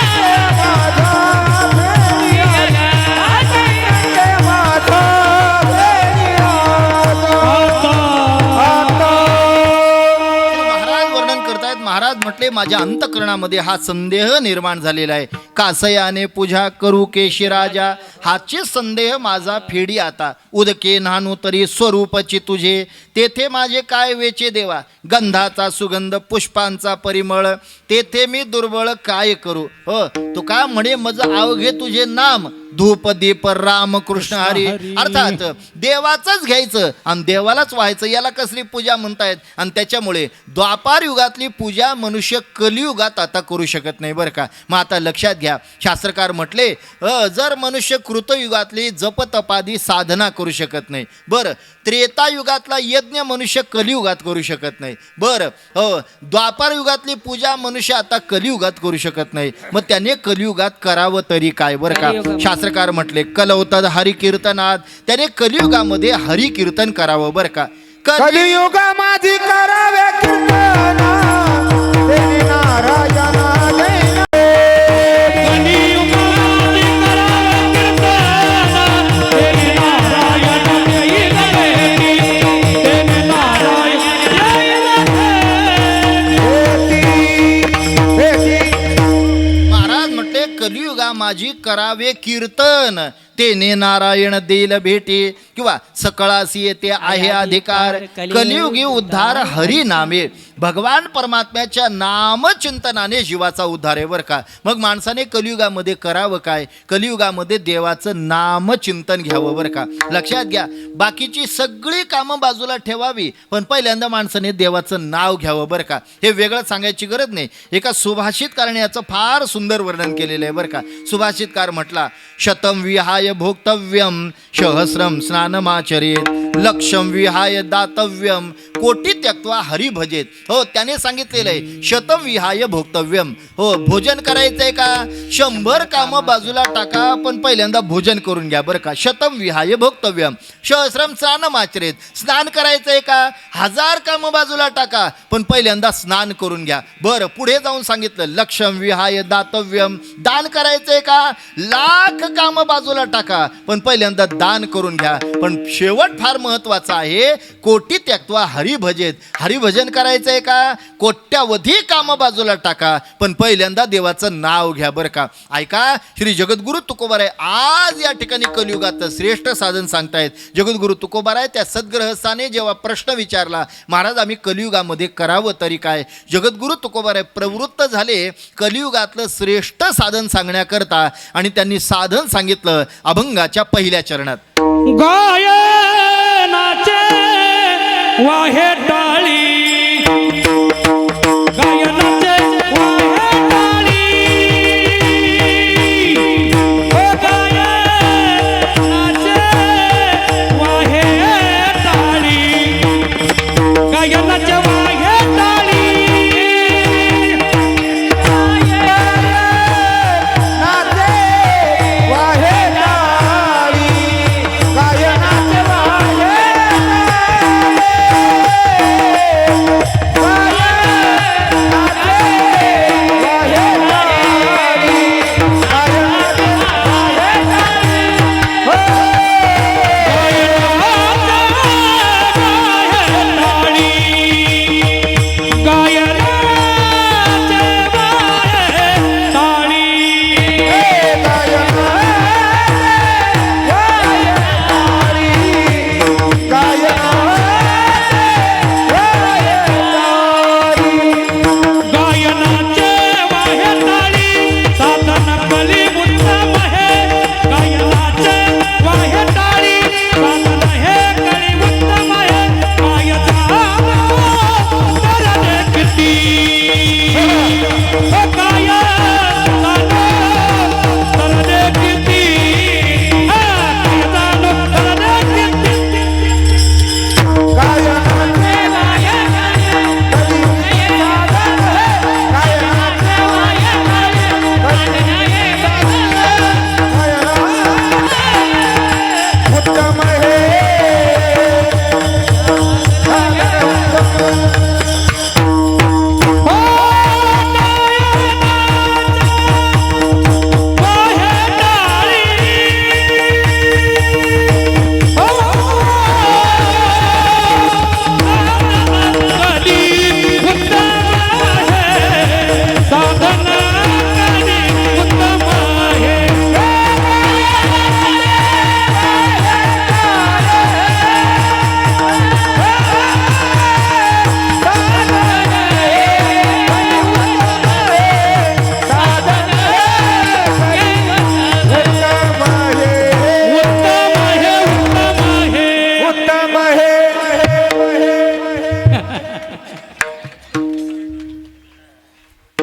महाराज वर्णन करतायत. महाराज म्हटले, माझ्या अंतःकरणामध्ये हा संदेह निर्माण झालेला आहे, कासयाने पूजा करू केशिराजा, हाचे संदेह माझा फेडी आता. उदके नानू तरी स्वरूपची तुझे, तेथे माझे काय वेचे देवा, गंधाचा सुगंध पुष्पांचा परिमळ, तेथे मी दुर्बळ काय करू. हो तुका म्हणे, मज अवघे तुझे नाम, धूप दीप राम कृष्ण हरी. अर्थात देवाचंच घ्यायचं आणि देवालाच व्हायचं, याला कसली पूजा म्हणतायत. आणि त्याच्यामुळे द्वापार युगातली पूजा मनुष्य कलियुगात आता करू शकत नाही बरं का. मग आता लक्षात घ्या, घ्या, शास्त्रकार म्हटले जर मनुष्य कृतयुगातली जपतपादी साधना करू शकत नाही, बरं त्रेतायुगातला यज्ञ मनुष्य कलियुगात करू शकत नाही, बरं द्वापार युगातली पूजा मनुष्य आता कलियुगात करू शकत नाही, मग त्याने कलियुगात करावं तरी काय? बरं का शास्त्रकार म्हटले कलवतद हरिकीर्तनात, त्याने कलियुगामध्ये हरिकीर्तन करावं. बरं का कलियुगा माझी करावे कीर्तन देवी नारायणा देना. कलियुगाची करावे कीर्तन, देवी नारायण देईल भेटी, देवी नारायण देईल भेटी. महाराज म्हटले कलियुगा माझी करावे कीर्तन, तेने नारायण देईल भेटी, किंवा सकळासी येते आहे अधिकार, कलियुगी उद्धार हरी नामे. भगवान परमात्म्याच्या नामचिंतनाने जीवाचा उद्धार आहे. बरं का मग माणसाने कलियुगामध्ये करावं काय? कलियुगामध्ये देवाचं नामचिंतन घ्यावं. बरं का लक्षात घ्या, बाकीची सगळी कामं बाजूला ठेवावी, पण पहिल्यांदा माणसाने देवाचं नाव घ्यावं. बरं का हे वेगळं सांगायची गरज नाही. एका सुभाषितकाराने याचं फार सुंदर वर्णन केलेलं आहे. बरं का सुभाषितकार म्हटला शतम विहाय भोक्तव्यम सहस्रम स्नानमाचरेत, लक्षम विहाय दातव्यम कोटी त्यक्त्वा हरी भजेत. हो त्याने सांगितलेलं आहे शतम विहाय भोक्तव्यम. हो भोजन करायचंय का? 100 कामं बाजूला टाका, पण पहिल्यांदा भोजन करून घ्या. बरं का शतम विहाय भोक्तव्यम सहस्रम स्नानमाचरेत. स्नान करायचंय का? 1000 कामं बाजूला टाका, पण पहिल्यांदा स्नान करून घ्या. बरं पुढे जाऊन सांगितलं लक्षम विहाय दातव्यम. दान करायचंय का? 1,00,000 कामं बाजूला टाका, पण पहिल्यांदा दान करून घ्या. पण शेवट फार महत्वाचा आहे कोटी त्यक्त्वा हरी भजेत. हरिभजन करायचंय का? कोट्यावधी कामं बाजूला टाका, पण पहिल्यांदा देवाचं नाव घ्या. बरं का ऐका, श्री जगद्गुरु तुकोबाराय आज या ठिकाणी कलियुगाचं श्रेष्ठ साधन सांगतायत. जगद्गुरु तुकोबाराय त्या सद्गृहस्थाने जेव्हा प्रश्न विचारला महाराज आम्ही कलियुगामध्ये करावं तरी काय, जगद्गुरु तुकोबाराय प्रवृत्त झाले कलियुगातलं श्रेष्ठ साधन सांगण्याकरता, आणि त्यांनी साधन सांगितलं अभंगाच्या पहिल्या चरणात. गायनाचे वाहे टाळी, गायनाचे वाहे टाळी, ओ गायनाचे वाहे टाळी, गायनाचे वाहे टाळी, नाचे वाहे टाळी, गायनाचे वाहे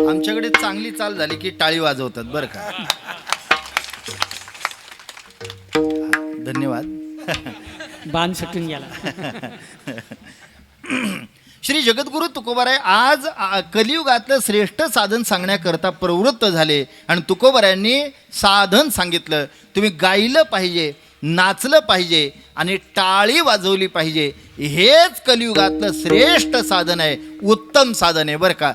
आमच्याकडे चांगली चाल झाली की टाळी वाजवतात बरं का. धन्यवाद. बाण सुटून गेला. श्री जगद्गुरु तुकोबाराय आज कलियुगातलं श्रेष्ठ साधन सांगण्याकरता प्रवृत्त झाले आणि तुकोबारायांनी साधन सांगितलं. तुम्ही गायलं पाहिजे, नाचलं पाहिजे आणि टाळी वाजवली पाहिजे. हेच कलियुगातलं श्रेष्ठ साधन आहे, उत्तम साधन आहे बरं का.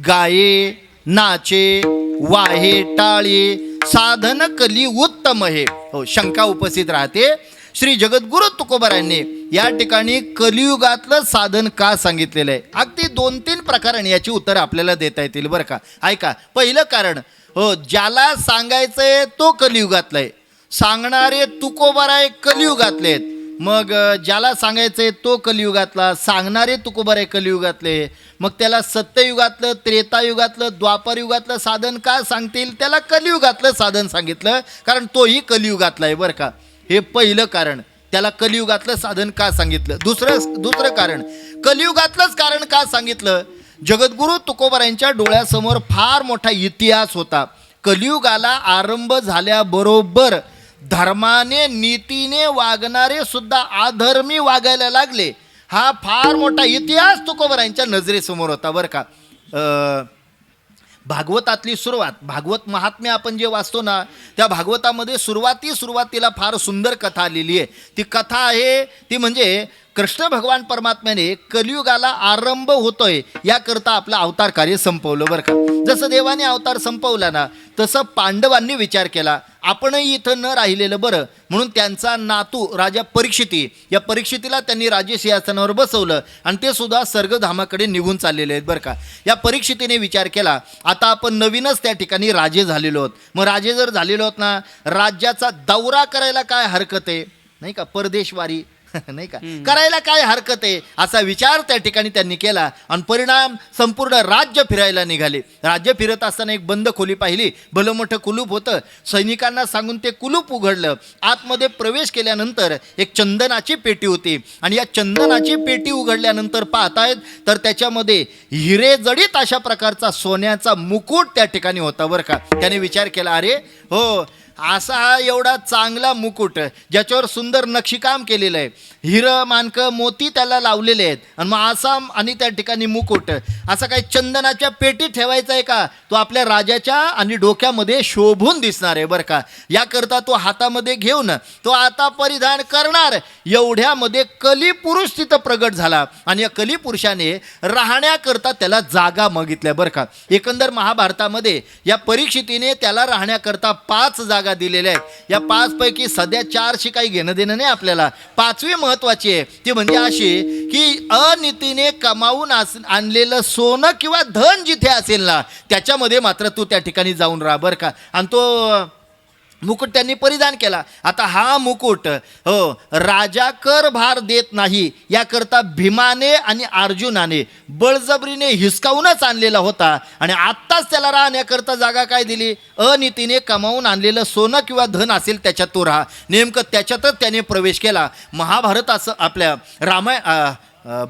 गाये नाचे वाहे टाळी साधन कली उत्तम आहे. हो, शंका उपस्थित राहते. श्री जगद्गुरु तुकोबारायांनी या ठिकाणी कलियुगातलं साधन का सांगितलेलं आहे. अगदी 2-3 प्रकाराने याची उत्तरं आपल्याला देता येतील बरं का. ऐका, पहिलं कारण, हो, ज्याला सांगायचंय तो कलियुगातलं आहे. सांगणारे तुकोबाराय कलियुगातले आहेत. मग ज्याला सांगायचंय तो कलियुगातला, सांगणारे तुकोबाराय कलियुगातले. मग त्याला सत्ययुगातलं, त्रेतायुगातलं, द्वापारयुगातलं साधन का सांगतील? त्याला कलियुगातलं साधन सांगितलं कारण तोही कलियुगातला आहे बरं का. हे पहिलं कारण, त्याला कलियुगातलं साधन का सांगितलं. दुसरं कारण, कलियुगातलंच कारण का सांगितलं? जगद्गुरु तुकोबारायांच्या डोळ्यासमोर फार मोठा इतिहास होता. कलियुगाला आरंभ झाल्याबरोबर धर्माने नीतीने वागणारे सुद्धा अधर्मी वागायला लागले. हा फार मोठा इतिहास तुकोबारायांच्या नजरेसमोर होता बरं का. भागवतातली सुरुवात, भागवत महात्म्य आपण जे वाचतो ना, त्या भागवतामध्ये सुरुवातीला फार सुंदर कथा आलेली आहे. ती कथा आहे ती म्हणजे कृष्ण भगवान परमात्म्याने कलियुगाला आरंभ होतोय याकरता आपलं अवतार कार्य संपवलं बरं का. जसं देवाने अवतार संपवला ना, तसं पांडवांनी विचार केला आपणही इथं न राहिलेलं बरं, म्हणून त्यांचा नातू राजा परीक्षिती, या परीक्षितीला त्यांनी राजसिंहासनावर बसवलं आणि ते सुद्धा स्वर्गधामाकडे निघून चाललेले आहेत बरं का. या परीक्षितीने विचार केला आता आपण नवीनच त्या ठिकाणी राजे झालेलो आहोत. मग राजे जर झालेलो आहोत ना, राज्याचा दौरा करायला काय हरकत आहे नाही का, परदेशवारी नाही का करायला काय हरकत आहे, असा विचार त्या ठिकाणी त्यांनी केला आणि परिणाम संपूर्ण राज्य फिरायला निघाले. राज्य फिरत असताना एक बंद खोली पाहिली, भलं मोठं कुलूप होतं. सैनिकांना सांगून ते कुलूप उघडलं. आतमध्ये प्रवेश केल्यानंतर एक चंदनाची पेटी होती आणि या चंदनाची पेटी उघडल्यानंतर पाहतायत तर त्याच्यामध्ये हिरे जडित अशा प्रकारचा सोन्याचा मुकुट त्या ठिकाणी होता बरं का. त्याने विचार केला अरे हो, असा हा एवढा चांगला मुकुट ज्याच्यावर सुंदर नक्षीकाम केलेलं आहे, हिरं मानकं मोती त्याला लावलेले आहेत आणि मग असा आणि त्या ठिकाणी मुकुट, असा काही चंदनाच्या पेटी ठेवायचा आहे का, तो आपल्या राजाच्या आणि डोक्यामध्ये शोभून दिसणार आहे बरं का. याकरता तो हातामध्ये घेऊन तो आता परिधान करणार. एवढ्यामध्ये कलिपुरुष तिथं प्रगट झाला आणि या कलिपुरुषाने राहण्याकरता त्याला जागा मागितल्या बरं का. एकंदर महाभारतामध्ये या परीक्षितीने त्याला राहण्याकरता 5 जागा दिलेल्या आहेत. या 5 पैकी सध्या 4शी काही घेणं देणं नाही आपल्याला. 5वी महत्वाची आहे, ती म्हणजे अशी की अनितीने कमावून आणलेलं सोनं किंवा धन जिथे असेल ना, त्याच्यामध्ये मात्र तू त्या ठिकाणी जाऊन राहा बरं का. आणि तो मुकुट त्यांनी परिधान केला. आता हा मुकुट हो, राजा कर भार देत नाही याकरता भीमाने आणि अर्जुनाने बळजबरीने हिसकावूनच आणलेला होता आणि आत्ताच त्याला राहण्याकरता जागा काय दिली, अनितीने कमावून आणलेलं सोनं किंवा धन असेल त्याच्यात तो राहा. नेमकं त्याच्यातच त्याने प्रवेश केला. महाभारत असं आपल्या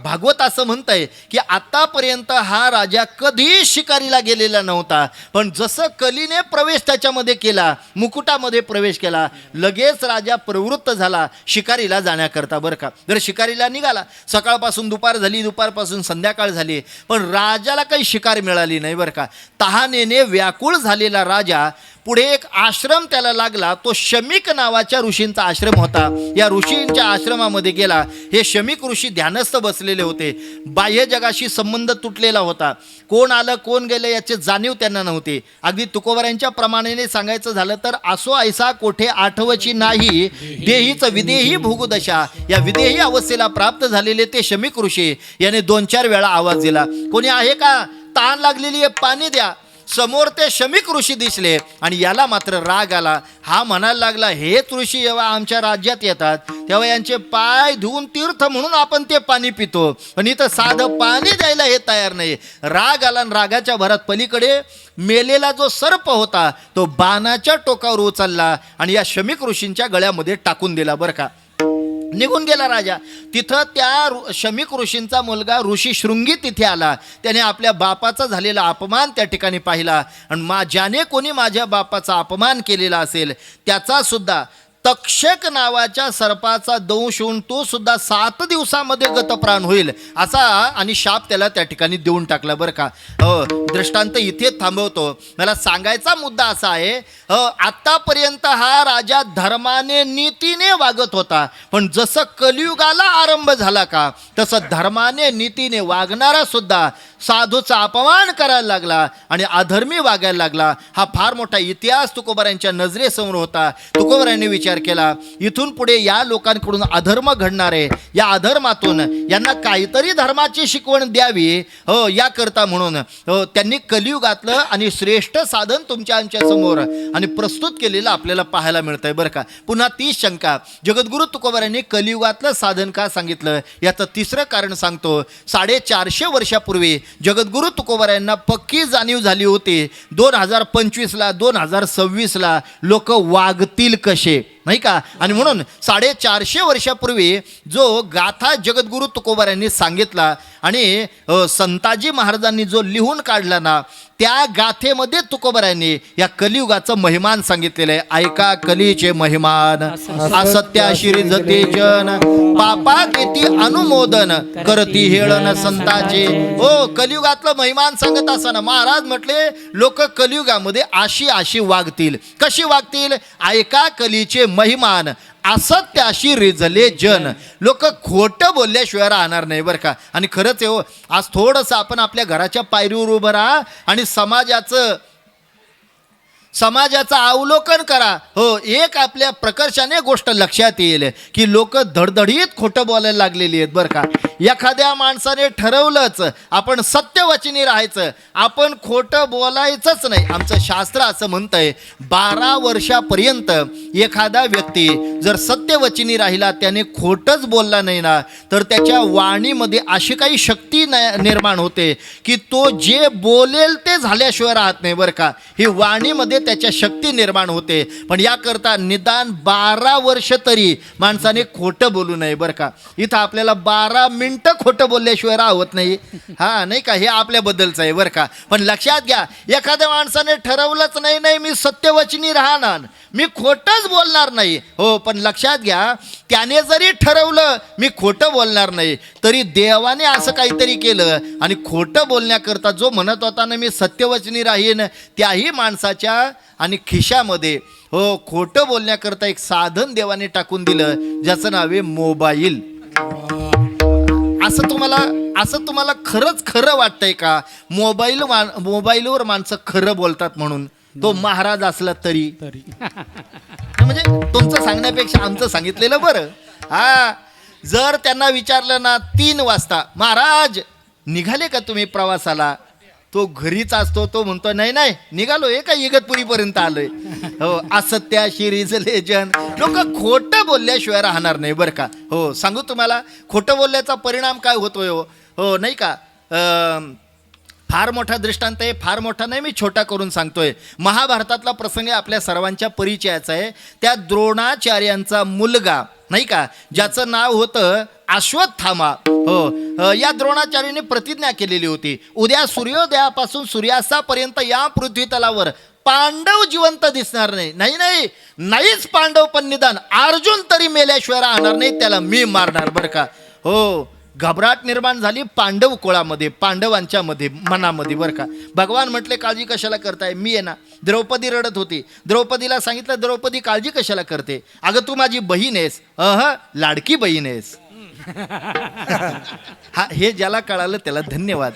भागवत असं म्हणतंय की आतापर्यंत हा राजा कधी शिकारीला गेलेला नव्हता, पण जसं कलीने प्रवेश त्याच्यामध्ये केला, मुकुटामध्ये प्रवेश केला, लगेच राजा प्रवृत्त झाला शिकारीला जाण्याकरता बरं का. जर शिकारीला निघाला, सकाळपासून दुपार झाली, दुपारपासून संध्याकाळ झाली, पण राजाला काही शिकार मिळाली नाही बरं का. तहानेने व्याकुळ झालेला राजा पुढे एक आश्रम त्याला लागला. तो शमीक नावाच्या ऋषींचा आश्रम होता. या ऋषींच्या आश्रमामध्ये गेला. हे शमीक ऋषी ध्यानस्थ बसलेले होते. बाह्य जगाशी संबंध तुटलेला होता. कोण आलं कोण गेलं याचे जाणीव त्यांना नव्हते. अगदी तुकोबारायांच्या प्रमाणाने सांगायचं झालं तर असो ऐसा कोठे आठवची नाही, देहीच विदेही भोगदशा. या विदेही अवस्थेला प्राप्त झालेले ते शमीक ऋषी याने 2-4 वेळा आवाज दिला, कोणी आहे का, तहान लागलेली आहे, पाणी द्या. समोर ते शमीक ऋषी दिसले आणि याला मात्र राग आला. हा म्हणायला लागला, हेच ऋषी जेव्हा आमच्या राज्यात येतात तेव्हा यांचे पाय धुवून तीर्थ म्हणून आपण ते पाणी पितो, पण इथं साधं पाणी द्यायला हे तयार नाही. राग आला आणि रागाच्या भरात पलीकडे मेलेला जो सर्प होता तो बाणाच्या टोकावर उचलला आणि या शमीक ऋषींच्या गळ्यामध्ये टाकून दिला बरं का. निघून गेला राजा. तिथं त्या शमीक ऋषींचा मुलगा ऋषी शृंगी तिथे आला. त्याने आपल्या बापाचा झालेला अपमान त्या ठिकाणी पाहिला आणि ज्याने कोणी माझ्या बापाचा अपमान केलेला असेल त्याचा सुद्धा तक्षक नावाच्या सर्पाचा दंश होऊन तो सुद्धा 7 दिवसामध्ये गतप्राण होईल असा आणि शाप त्याला त्या ठिकाणी देऊन टाकला बरं का. दृष्टांत इथे थांबवतो. मला सांगायचा मुद्दा असा आहे, आत्तापर्यंत हा राजा धर्माने नीतीने वागत होता, पण जसं कलियुगाला आरंभ झाला का तसं धर्माने नीतीने वागणारा सुद्धा साधूचा अपमान करायला लागला आणि अधर्मी वागायला लागला. हा फार मोठा इतिहास तुकोबारांच्या नजरेसमोर होता. तुकोबारांनी विचार केला, इथून पुढे या लोकांकडून अधर्म घडणार आहे, या अधर्मातून यांना काहीतरी धर्माची शिकवण द्यावी याकरता म्हणून त्यांनी कलियुगातलं आणि श्रेष्ठ साधन तुमच्या आमच्या समोर आणि प्रस्तुत केलेलं आपल्याला पाहायला मिळतंय बरं का. पुन्हा तीच शंका, जगद्गुरु तुकोबारांनी कलियुगातलं साधन का सांगितलं याचं तिसरं कारण सांगतो. 450 वर्षापूर्वी जगद्गुरु तुकोबारायांना पक्की जाणीव झाली होती 2025ला 2026ला लोक वागतील कसे, नाही का. आणि म्हणून 450 वर्षापूर्वी जो गाथा जगद्गुरु तुकोबारायांनी सांगितला आणि संताजी महाराजांनी जो लिहून काढला ना, त्या गाथेमध्ये तुकोबारायांनी या कलियुगाचं महिमान सांगितलेलं आहे. ऐका कलीचे महिमान, असत्याशी रिझते जन, पापा किती अनुमोदन करती हेळन संताचे. हो, कलियुगातलं महिमान सांगत असताना महाराज म्हटले लोक कलियुगामध्ये अशी वागतील. कशी वागतील? ऐका कलीचे महिमान, असत्याशी रिझले जन. लोक खोटं बोलल्याशिवाय राहणार नाही बरं का. आणि खरंच आहे हो, आज थोडंसं आपण आपल्या घराच्या पायरीवर उभं राहा आणि समाजाचं अवलोकन करा. हो, एक आपल्या प्रकर्षाने गोष्ट लक्षात येईल की लोक धडधडीत खोटं बोलायला लागलेली आहेत बरं का. एखाद्या माणसाने ठरवलंच आपण सत्यवचनी राहायचं, आपण खोटं बोलायचंच नाही. आमचं शास्त्र असं म्हणतंय 12 वर्षापर्यंत एखादा व्यक्ती जर सत्यवचनी राहिला, त्याने खोटंच बोलला नाही ना, तर त्याच्या वाणीमध्ये अशी काही शक्ती निर्माण होते की तो जे बोलेल ते झाल्याशिवाय राहत नाही बरं का. ही वाणीमध्ये त्याच्या शक्ती निर्माण होते. पण याकरता निदान 12 वर्ष तरी माणसाने खोटं बोलू नये बरं का. इथं आपल्याला 12 मिनिटं खोटं बोलल्याशिवाय राहत नाही, हा नाही का. हे आपल्याबद्दलचं आहे बरं का. पण लक्षात घ्या, एखाद्या माणसाने ठरवलंच नाही मी सत्यवचनी राहणार, मी खोटंच बोलणार नाही. हो, पण लक्षात घ्या, त्याने जरी ठरवलं मी खोटं बोलणार नाही, तरी देवाने असं काहीतरी केलं आणि खोटं बोलण्याकरता जो म्हणत होता ना मी सत्यवचनी राहीन, त्याही माणसाच्या आणि खिशामध्ये खोटं बोलण्याकरता एक साधन देवाने टाकून दिलं, ज्याचं नाव आहे मोबाईल. असं तुम्हाला खरंच खरं वाटतंय का मोबाईलवर माणसं खरं बोलतात म्हणून? तो महाराज असला तरी म्हणजे तुमचं सांगण्यापेक्षा आमचं सांगितलेलं बरं. हा, जर त्यांना विचारलं ना 3 वाजता महाराज निघाले का तुम्ही प्रवासाला, तो घरीच असतो. तो म्हणतो नाही निघालोय का इगतपुरीपर्यंत आलोय. हो, असत्याशी रिझले जन. लोक खोटं बोलल्याशिवाय राहणार नाही बरं का. हो, सांगू तुम्हाला खोटं बोलल्याचा परिणाम काय होतोय हो नाही का. फार मोठा दृष्टांत आहे, फार मोठा नाही, मी छोटा करून सांगतोय. महाभारतातला प्रसंग आपल्या सर्वांच्या परिचयाचा आहे. त्या द्रोणाचार्यांचा मुलगा नाही का, ज्याचं नाव होतं अश्वत्थामा. हो, या द्रोणाचार्याने प्रतिज्ञा केलेली होती, उद्या सूर्योदयापासून सूर्यास्तापर्यंत या पृथ्वी तलावर पांडव जिवंत दिसणार नाहीच पांडव, पण निदान अर्जुन तरी मेल्याशिवाय राहणार नाही, त्याला मी मारणार बरं का. हो, घबराट निर्माण झाली पांडव कुळामध्ये, पांडवांच्या मनामध्ये बरं का. भगवान म्हटले काळजी कशाला करताय, मी आहे ना. द्रौपदी रडत होती. द्रौपदीला सांगितलं, द्रौपदी काळजी कशाला करते, अगं तू माझी बहीण आहेस, लाडकी बहीण आहेस. हा, हे ज्याला कळालं त्याला धन्यवाद.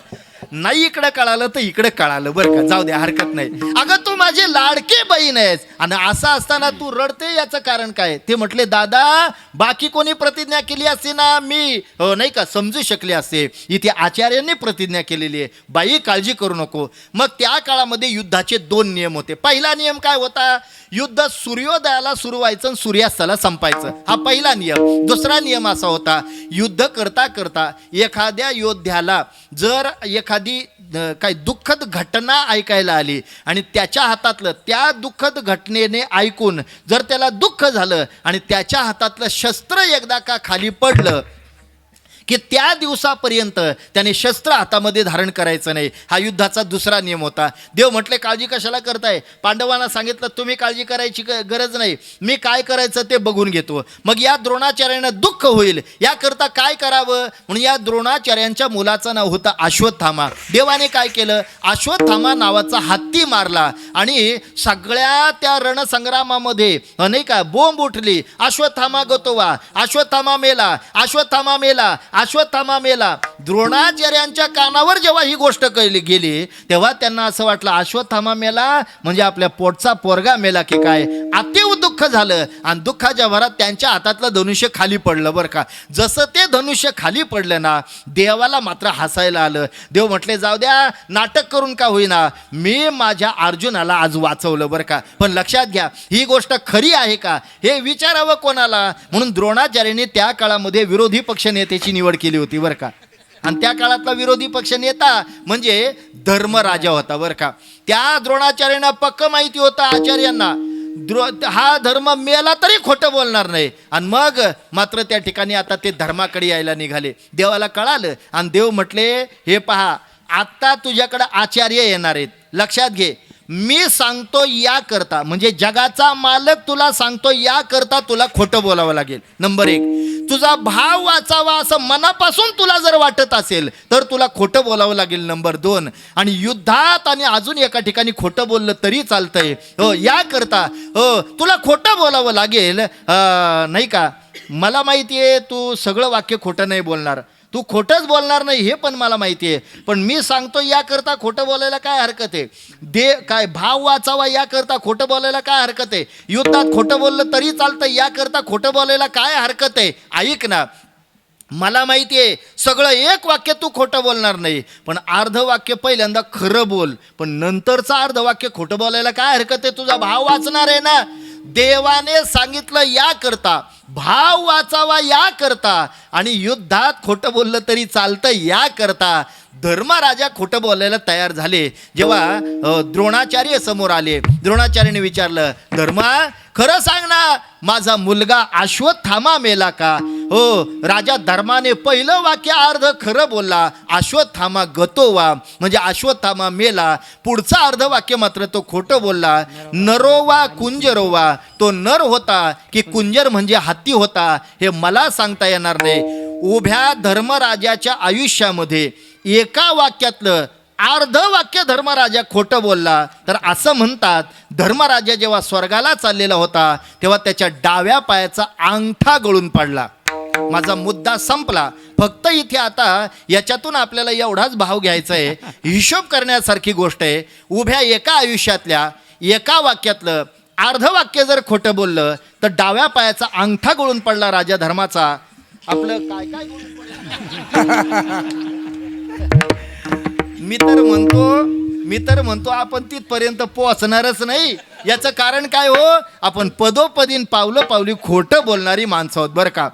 नाही इकडं कळालं तर इकडे कळालं बरं का, जाऊ द्या, हरकत नाही. अगं तू माझी लाडकी बहीण आहेस आणि असं असताना तू रडते, याचं कारण काय? ते म्हटले दादा, बाकी कोणी प्रतिज्ञा केली असते ना मी नाही का समजू शकले असते, इथे आचार्यांनी प्रतिज्ञा केलेली आहे, बाई काळजी करू नको. मग त्या काळामध्ये युद्धाचे 2 नियम होते. पहिला नियम काय होता, युद्ध सूर्योदयाला सुरू व्हायचं आणि सूर्यास्ताला संपायचं, हा पहिला नियम. दुसरा नियम असा होता, युद्ध करता करता एखाद्या योद्ध्याला जर एखाद्या एखादी काय दुःखद घटना ऐकायला आली आणि त्याच्या हातातलं त्या दुःखद घटनेने ऐकून जर त्याला दुःख झालं आणि त्याच्या हातातलं शस्त्र एकदा का खाली पडलं की त्या दिवसापर्यंत त्याने शस्त्र हातामध्ये धारण करायचं नाही. हा युद्धाचा दुसरा नियम होता. देव म्हटले काळजी कशाला करताय? पांडवांना सांगितलं तुम्ही काळजी करायची गरज नाही, मी काय करायचं ते बघून घेतो. मग या द्रोणाचार्यांना दुःख होईल याकरता काय करावं म्हणून या द्रोणाचार्यांच्या मुलाचं नाव होतं अश्वत्थामा. देवाने काय केलं? अश्वत्थामा नावाचा हत्ती मारला आणि सगळ्या त्या रणसंग्रामामध्ये नाही का बोंब उठली. अश्वत्थामा गतोवा, अश्वत्थामा मेला, अश्वत्थामा मेला, अश्वत्थामा मेला. द्रोणाचार्यांच्या कानावर जेव्हा ही गोष्ट कळली गेली तेव्हा त्यांना असं वाटलं अश्वत्थामा मेला म्हणजे आपल्या पोटचा पोरगा मेला की काय. अतीव दुःख झालं आणि दुःखाच्या भरात त्यांच्या हातातलं धनुष्य खाली पडलं बरं का. जसं ते धनुष्य खाली पडलं ना देवाला मात्र हसायला आलं. देव म्हटले जाऊ द्या, नाटक करून का होईना मी माझ्या अर्जुनाला आज वाचवलं बरं का. पण लक्षात घ्या ही गोष्ट खरी आहे का हे विचारावं कोणाला. म्हणून द्रोणाचार्यांनी त्या काळामध्ये विरोधी पक्ष नेत्याची निवड केली होती बरं का. आणि त्या काळातला विरोधी पक्ष नेता म्हणजे धर्मराजा होता बरं का. त्या द्रोणाचार्यांना पक्क माहिती होतं आचार्यांना हा धर्म मेला तरी खोटं बोलणार नाही. आणि मग मात्र त्या ठिकाणी आता ते धर्माकडे यायला निघाले. देवाला कळालं आणि देव म्हटले हे पहा आत्ता तुझ्याकडे आचार्य येणार आहेत. लक्षात घे मी सांगतो या करता म्हणजे जगाचा मालक तुला सांगतो या करता तुला खोटं बोलावं लागेल. नंबर 1 तुझा भाव वाचावा असं मनापासून तुला जर वाटत असेल तर तुला खोटं बोलावं लागेल. नंबर 2 आणि युद्धात आणि अजून एका ठिकाणी खोटं बोललं तरी चालतंय हो या करता हो तुला खोटं बोलावं लागेल. नाही का मला माहिती आहे तू सगळं वाक्य खोटं नाही बोलणार, तू खोटंच बोलणार नाही हे पण मला माहिती आहे. पण मी सांगतो याकरता खोटं बोलायला काय हरकत आहे? काय भाव वाचावा याकरता खोटं बोलायला काय हरकत आहे? युद्धात खोटं बोललं तरी चालतं याकरता खोटं बोलायला काय हरकत आहे? ऐक ना मला माहिती आहे सगळं एक वाक्य तू खोटं बोलणार नाही पण अर्ध वाक्य पहिल्यांदा खरं बोल पण नंतरचं अर्ध वाक्य खोटं बोलायला काय हरकत आहे? तुझा भाव वाचणार आहे ना. देवाने सांगितलं या करता भाव वाचावा या करता आणि युद्धात खोटं बोललं तरी चालतं या करता धर्मराजा खोटं बोलायला तयार झाले. जेव्हा द्रोणाचार्य समोर आले द्रोणाचार्याने विचारलं धर्मा खरं सांग ना माझा मुलगा अश्वत्थामा मेला का? हो राजा धर्माने पहिलं वाक्य अर्ध खरं बोलला अश्वत्थामा गतोवा म्हणजे अश्वत्थामा मेला. पुढचा अर्ध वाक्य मात्र तो खोटं बोलला. नरोवा कुंजरोवा तो नर होता की कुंजर म्हणजे हत्ती होता हे मला सांगता येणार नाही. उभ्या धर्मराजाच्या आयुष्यामध्ये एका वाक्यातलं अर्ध वाक्य धर्मराजा खोटं बोलला तर असं म्हणतात धर्मराजा जेव्हा स्वर्गाला चाललेला होता तेव्हा त्याच्या डाव्या पायाचा अंगठा गळून पडला. माझा मुद्दा संपला. फक्त इथे आता याच्यातून आपल्याला एवढाच भाव घ्यायचा आहे. हिशोब करण्यासारखी गोष्ट आहे. उभ्या एका आयुष्यातल्या एका वाक्यातलं अर्ध वाक्य जर खोटं बोललं तर डाव्या पायाचा अंगठा गळून पडला राजा धर्माचा. आपलं काय काय मी तर म्हणतो आपण तिथपर्यंत पोहोचणारच नाही. याचं कारण काय हो आपण पदोपदीन पावलं पावली खोटं बोलणारी माणसं आहोत बरं का.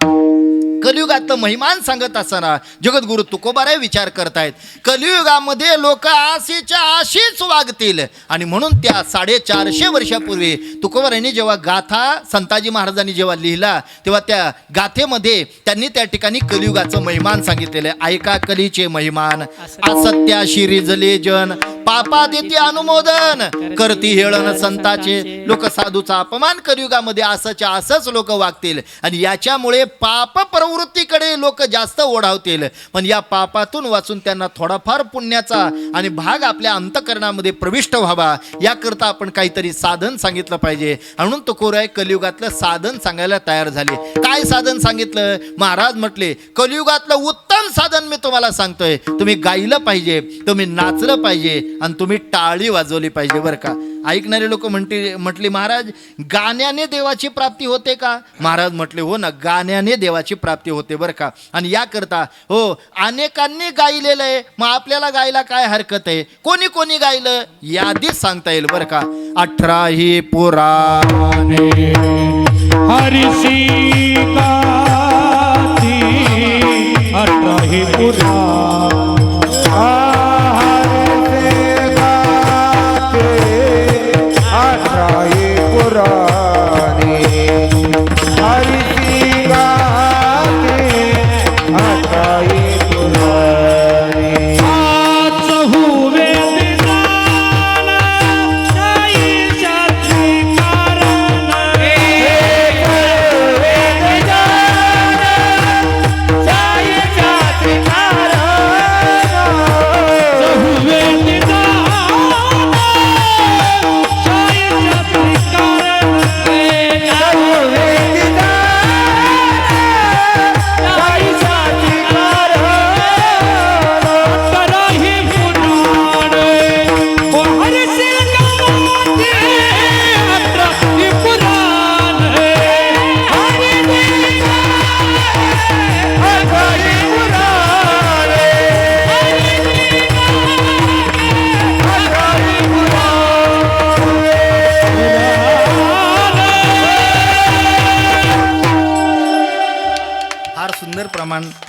कलियुगातलं महिमान सांगत असताना जगद्गुरु तुकोबाराय विचार करतायत कलियुगामध्ये लोक आशीच्या आशीच वागतील आणि म्हणून त्या 450 वर्षापूर्वी तुकोबारायांनी जेव्हा गाथा संताजी महाराजांनी जेव्हा लिहिला तेव्हा त्या गाथेमध्ये त्यांनी त्या ठिकाणी कलियुगाचं महिमान सांगितलेलं आहे. ऐका कलीचे महिमान असत्याशी रिजले जन पापा देते अनुमोदन करती हेळन संताचे. लोक साधूचा अपमान कलियुगामध्ये असंच्या असंच लोक वागतील आणि याच्यामुळे पाप प्रवृत्तीकडे लोक जास्त ओढावतील. पण या पापातून वाचून त्यांना थोडाफार पुण्याचा आणि भाग आपल्या अंतःकरणामध्ये प्रविष्ट व्हावा याकरता आपण काहीतरी साधन सांगितलं पाहिजे. म्हणून तुकोबाराय कलियुगातलं साधन सांगायला तयार झाले. काय साधन सांगितलं? महाराज म्हटले कलियुगातलं उत्तम साधन मी तुम्हाला सांगतोय. तुम्ही गायलं पाहिजे, तुम्ही नाचलं पाहिजे आणि तुम्ही टाळी वाजवली पाहिजे बरं का. ऐकणारे लोक म्हटली महाराज गाण्याने देवाची प्राप्ती होते का? महाराज म्हटले हो ना गाण्याने देवाची प्राप्ती होते बरं का. आणि याकरता हो अनेकांनी गायलेलं आहे मग आपल्याला गायला काय हरकत आहे? कोणी कोणी गायलं यादीच सांगता येईल बरं का. 18 पुराणे हरिषी गाती 18 पुराण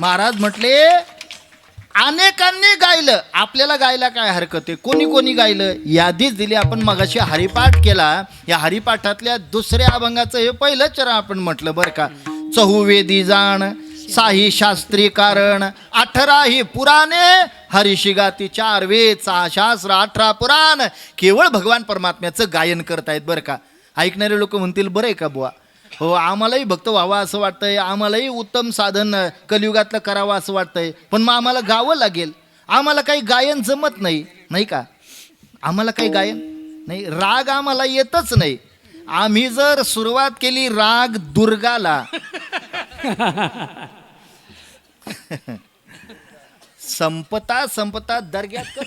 महाराज म्हटले अनेकांनी गायलं, आपल्याला गायला काय हरकत आहे? कोणी कोणी गायलं यादीच दिली. आपण मगाशी हरिपाठ केला, या हरिपाठातल्या दुसऱ्या अभंगाचं हे पहिलं चरण आपण म्हटलं बरं का. चहुवेदी जाण साही शास्त्री कारण 18 ही पुराणे हरिशी गाती 4 वेद 6 शास्त्र 18 पुराण. केवळ भगवान परमात्म्याचं गायन करतायत बरं का. ऐकणारे लोक म्हणतील बरं आहे का बुवा, हो आम्हालाही भक्त व्हावा असं वाटतंय, आम्हालाही उत्तम साधन कलियुगातलं करावं असं वाटतंय, पण मग आम्हाला गावं लागेल, आम्हाला काही गायन जमत नाही, नाही का? आम्हाला काही गायन नाही, राग आम्हाला येतच नाही. आम्ही जर सुरुवात केली राग दुर्गाला संपता दर्ग्यात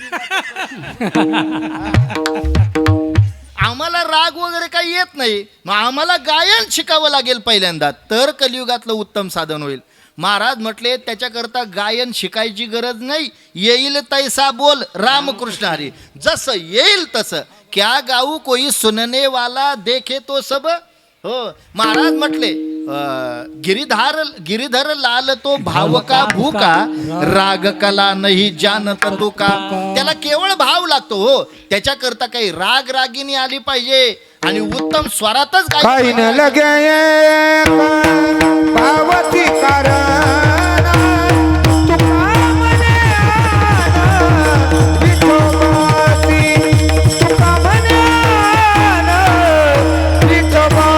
आम्हाला राग वगैरे काही येत नाही, मग आम्हाला गायन शिकावं लागेल पहिल्यांदा, तर कलियुगातलं उत्तम साधन होईल. महाराज म्हटले त्याच्याकरता गायन शिकायची गरज नाही, येईल तैसा बोल रामकृष्ण हरी. जसं येईल तसं, क्या गाऊ कोई सुनने वाला देखे तो सब. हो महाराज म्हटले गिरिधर लाल तो भाव का भूका, राग कला नाही जानत तुका. त्याला केवळ भाव लागतो. हो त्याच्याकरता काही राग रागिनी आली पाहिजे आणि उत्तम स्वरातच काही न लगे भावती कारण तुका म्हणे आन विठोबाची, तुका म्हणे आन विठोबाची.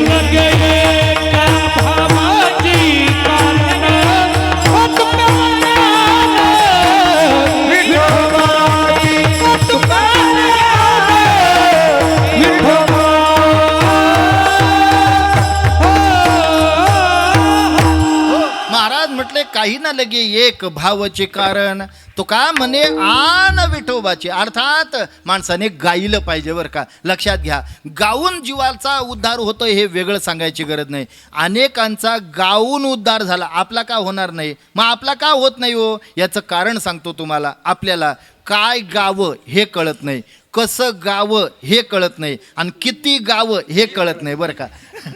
लगे एका भावाची कारण तुका म्हणाल विठोबाची, तुका म्हणे आन विठोबा. महाराज म्हटले काही ना लगे एक भावचे कारण तुका म्हणे आन विठोबाचे. अर्थात माणसाने गायलं पाहिजे बरं का. लक्षात घ्या, गाऊन जीवाचा उद्धार होतोय हे वेगळं सांगायची गरज नाही. अनेकांचा गाऊन उद्धार झाला, आपला का होणार नाही? मग आपला का होत नाही हो? याचं कारण सांगतो तुम्हाला. आपल्याला काय गावं हे कळत नाही, कसं गावं हे कळत नाही, आणि किती गावं हे कळत नाही बरं का.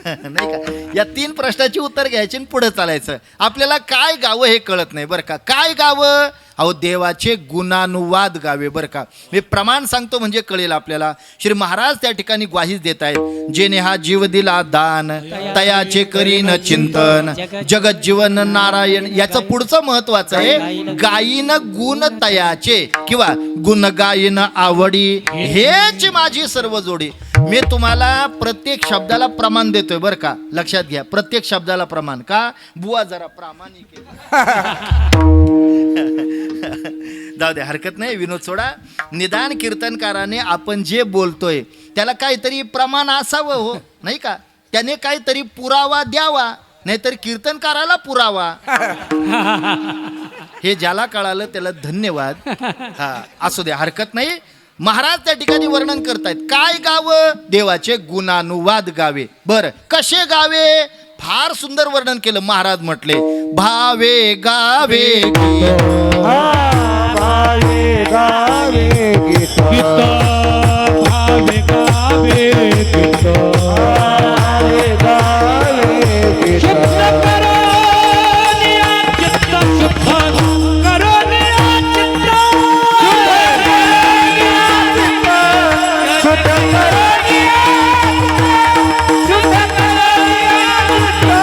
नाही का? या 3 प्रश्नाची उत्तर घ्यायची आणि पुढे चालायचं. आपल्याला काय गावं हे कळत नाही बरं का. काय गावं? अहो देवाचे गुणानुवाद गावे बरं का. मी प्रमाण सांगतो म्हणजे कळेल आपल्याला. श्री महाराज त्या ठिकाणी ग्वाहीच देत आहेत, जेने हा जीव दिला दान तयाचे करीन चिंतन जगत जीवन नारायण. याचं पुढचं महत्वाचं आहे, गायीन गुण तयाचे किंवा गुण गायीन आवडी हेच माझी सर्व जोडी. मी तुम्हाला प्रत्येक शब्दाला प्रमाण देतोय बरं का. लक्षात घ्या, प्रत्येक शब्दाला प्रमाण. का बुवा जरा प्रामाणिक जाऊ दे, हरकत नाही, विनोद सोडा. निदान कीर्तनकाराने आपण जे बोलतोय त्याला काहीतरी प्रमाण असावं हो, नाही का? त्याने काहीतरी पुरावा द्यावा, नाहीतर कीर्तनकाराला पुरावा. हे ज्याला कळालं त्याला धन्यवाद. हा असू दे, हरकत नाही. महाराज त्या ठिकाणी वर्णन करतायत काय गावं? देवाचे गुणानुवाद गावे. बरं कसे गावे? फार सुंदर वर्णन केलं. महाराज म्हटले भावे गावे भावे गावे गीत, भावे गावे गीत, भावे गावे गीत. शुद्ध करून या चित्त, शुद्ध करून या चित्त, शुद्ध करून या चित्त, शुद्ध करून या चित्त, शुद्ध करून या शुद्ध करून या चित्त,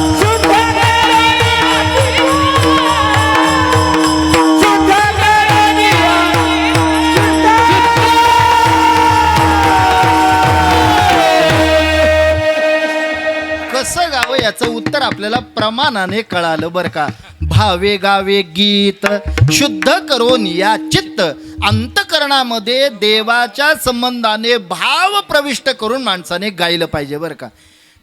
शुद्ध करून या चित्त, शुद्ध करून या चित्त. कसं गावं याचं उत्तर आपल्याला प्रमाणाने कळालं बरं का. भावे गावे गीत, शुद्ध करून या चित्त. अंतकरणामध्ये देवाच्या संबंधाने भाव प्रविष्ट करून माणसाने गायलं पाहिजे बरं का.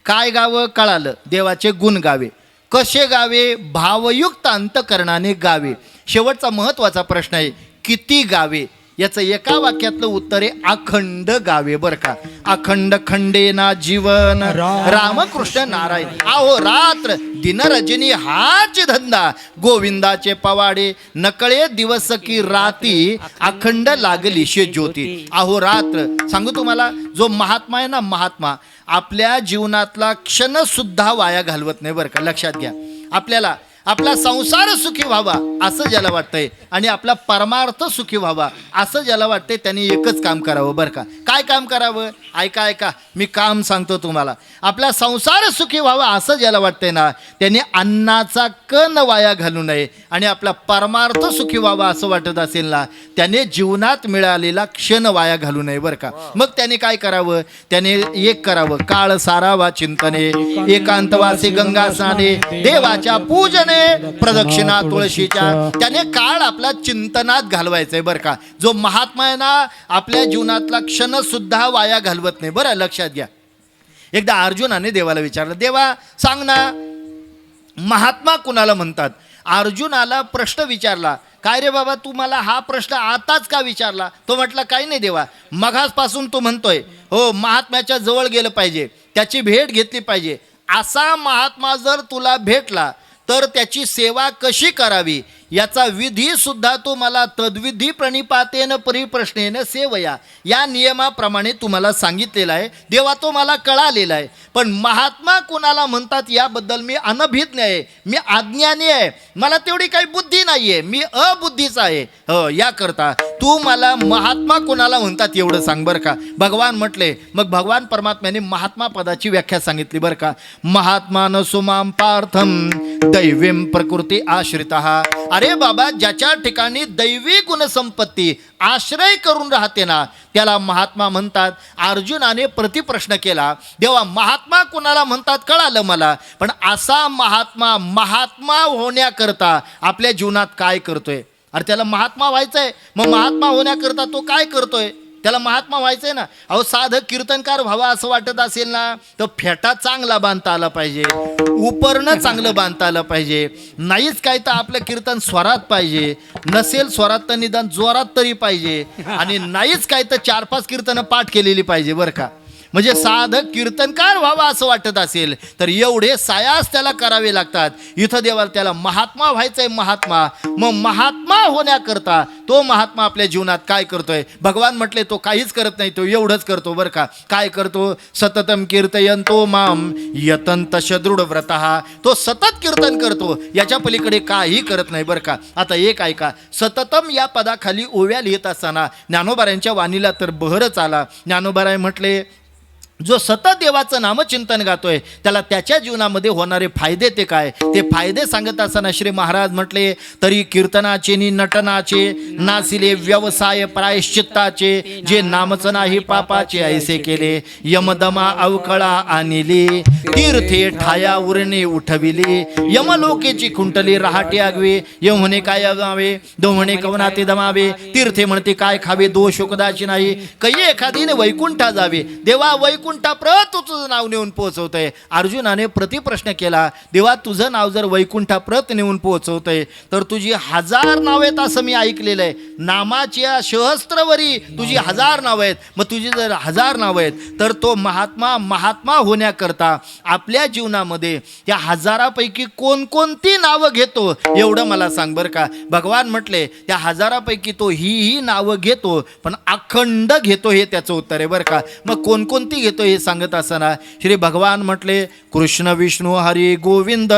काय गावं कळालं, देवाचे गुण गावे. कसे गावे? भावयुक्त अंतकरणाने गावे. शेवटचा महत्त्वाचा प्रश्न आहे, किती गावे? याचं एका वाक्यातलं उत्तर आहे अखंड गावे. बरं का, अखंड खंडेना जीवन रामकृष्ण नारायण. आहो रात्र दिन रजनी हाच धंदा, गोविंदाचे पवाडे नकळे दिवस की राती, अखंड लागली शे ज्योती. अहो रात्र सांगू तुम्हाला, जो महात्मा आहे ना, महात्मा आपल्या जीवनातला क्षण सुद्धा वाया घालवत नाही. बरं का, लक्षात घ्या. आपल्याला आपला संसार सुखी व्हावा असं ज्याला वाटतंय आणि आपला परमार्थ सुखी व्हावा असं ज्याला वाटतंय, त्यांनी एकच काम करावं. बरं का, काय काम करावं? ऐका ऐका, मी काम सांगतो तुम्हाला. आपला संसार सुखी व्हावा असं ज्याला वाटतंय ना, त्यांनी अन्नाचा कण वाया घालू नये. आणि आपला परमार्थ सुखी व्हावा असं वाटत असेल ना, त्याने जीवनात मिळालेला क्षण वाया घालू नये. बरं का, मग त्याने काय करावं? त्याने एक करावं, काळ सारावा चिंतने, एकांतवासी गंगा स्नाने, देवाच्या पूजने, प्रदक्षिणा तुळशीच्या. त्याने काळ आपला चिंतनात घालवायचंय. बरं का, जो महात्मा आहे ना, आपल्या जीवनातला क्षण सुद्धा वाया घालवत नाही. बरं लक्षात घ्या. एकदा अर्जुनाने देवाला विचारलं, देवा सांग ना, महात्मा कुणाला म्हणतात? अर्जुनाला प्रश्न विचारला, काय रे बाबा तू मला हा प्रश्न आताच का विचारला? तो म्हटला, काही नाही देवा, मघासपासून तू म्हणतोय हो महात्म्याच्या जवळ गेलं पाहिजे, त्याची भेट घेतली पाहिजे. असा महात्मा जर तुला भेटला तर त्याची सेवा कशी करावी याचा विधी सुद्धा तो मला तद्विधी प्रणिपातेन परिप्रश्नेन सेवया या नियमाप्रमाणे तुम्हाला सांगितलेला आहे. देवा तो मला कळालेला आहे, पण महात्मा कुणाला म्हणतात याबद्दल मी अनभिज्ञ आहे, मी अज्ञानी आहे, मला तेवढी काही बुद्धी नाही आहे, मी अबुद्धीचा आहे. याकरता तू मला महात्मा कुणाला म्हणतात एवढं सांग. बरं का, भगवान म्हटले. मग भगवान परमात्म्याने महात्मा पदाची व्याख्या सांगितली. बरं का, महात्मान सुमाम पार्थम दैवीम प्रकृती आश्रिता. अरे बाबा, ज्याच्या ठिकाणी दैवी गुणसंपत्ती आश्रय करून राहते ना, त्याला महात्मा म्हणतात. अर्जुनाने प्रतिप्रश्न केला, देवा महात्मा कुणाला म्हणतात कळालं मला, पण असा महात्मा महात्मा होण्याकरता आपल्या जीवनात काय करतोय? अरे त्याला महात्मा व्हायचंय, मग महात्मा होण्याकरता तो काय करतोय? त्याला महात्मा व्हायचंय ना. अहो साधं कीर्तनकार व्हावा असं वाटत असेल ना, तर फेटा चांगला बांधता आला पाहिजे, उपरणं चांगलं बांधता आलं पाहिजे. नाहीच काय तर आपलं कीर्तन स्वरात पाहिजे, नसेल स्वरात तर निदान जोरात तरी पाहिजे, आणि नाहीच काय तर 4-5 कीर्तनं पाठ केलेली पाहिजे. बरं का, म्हणजे साधं कीर्तनकार व्हावा असं वाटत असेल तर एवढे सायास त्याला करावे लागतात. इथं देवाला त्याला महात्मा व्हायचंय. महात्मा, मग महात्मा होण्याकरता तो महात्मा आपल्या जीवनात काय करतोय? भगवान म्हटले तो काहीच करत नाही, तो एवढंच करतो. बरं का, काय करतो? सततम कीर्तयंतो माम यतंत शदृढ व्रतः. तो सतत कीर्तन करतो, याच्या पलीकडे काही करत नाही. बरं का, आता एक ऐका, सततम या पदाखाली ओव्या लिहित असताना ज्ञानोबारायांच्या वाणीला तर बहरच आला. ज्ञानोबाराय म्हटले, जो सतत देवाचं नामचिंतन गातोय त्याला त्याच्या जीवनामध्ये होणारे फायदे ते काय, ते फायदे सांगत असताना श्री महाराज म्हटले, तरी कीर्तनाचे नि नटनाचे नासिले व्यवसाय प्रायश्चित्ताचे, जे नामच नाही पापाचे ऐसे केले, यमदमा अवकळा आणिली, तीर्थे ठाया उरणे उठविली, यमलोकेची खुंटली रहाटे आगवे, यम म्हणे काय अगावे, दो म्हणे कवनाते दमावे, तीर्थे म्हणते काय खावे, दोष शोकदाची नाही, काही एखादीने वैकुंठा जावे. देवा वैकुंठ प्रत तुझं नाव नेऊन पोहोचवतंय. अर्जुनाने प्रतिप्रश्न केला, देवा तुझं नाव जर वैकुंठाप्रत नेऊन पोहोचवतंय तर तुझी 1000 नाव आहेत असं मी ऐकलेलं आहे. नामाच्या सहस्त्रवरी तुझी 1000 नावं आहेत. मग तुझी जर 1000 नावं आहेत तर तो महात्मा होण्याकरता आपल्या जीवनामध्ये त्या 1000पैकी कोणकोणती नावं घेतो एवढं मला सांग. बरं का, भगवान म्हटले त्या 1000पैकी तो ही नावं घेतो, पण अखंड घेतो हे त्याचं उत्तर आहे. बरं का, मग कोणकोणती घेतो हे सांगत असताना श्री भगवान म्हटले, कृष्ण विष्णू हरी गोविंद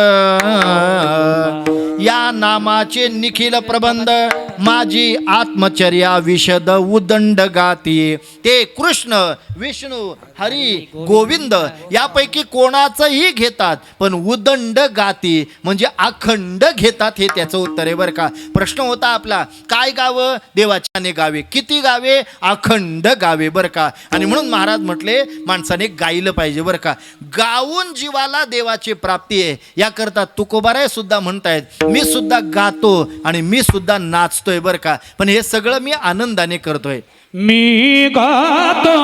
या नामाचे निखिल प्रबंध माझी आत्मचर्या विशद उदंड गाती. ते कृष्ण विष्णू हरी गोविंद यापैकी कोणाचंही घेतात, पण उदंड गाती म्हणजे अखंड घेतात हे त्याचं उत्तर आहे. बरं का, प्रश्न होता आपला, काय गावं? देवाच्याने गावे. किती गावे? अखंड गावे. बरं का, आणि म्हणून महाराज म्हटले माणसाने गायलं पाहिजे. बरं का, गाऊन जीवाला देवाची प्राप्ती आहे. याकरता तुकोबाराय सुद्धा म्हणतायत, मी सुद्धा गातो आणि मी सुद्धा नाचतोय. बरं का, पण हे सगळं मी आनंदाने करतोय. मी गातो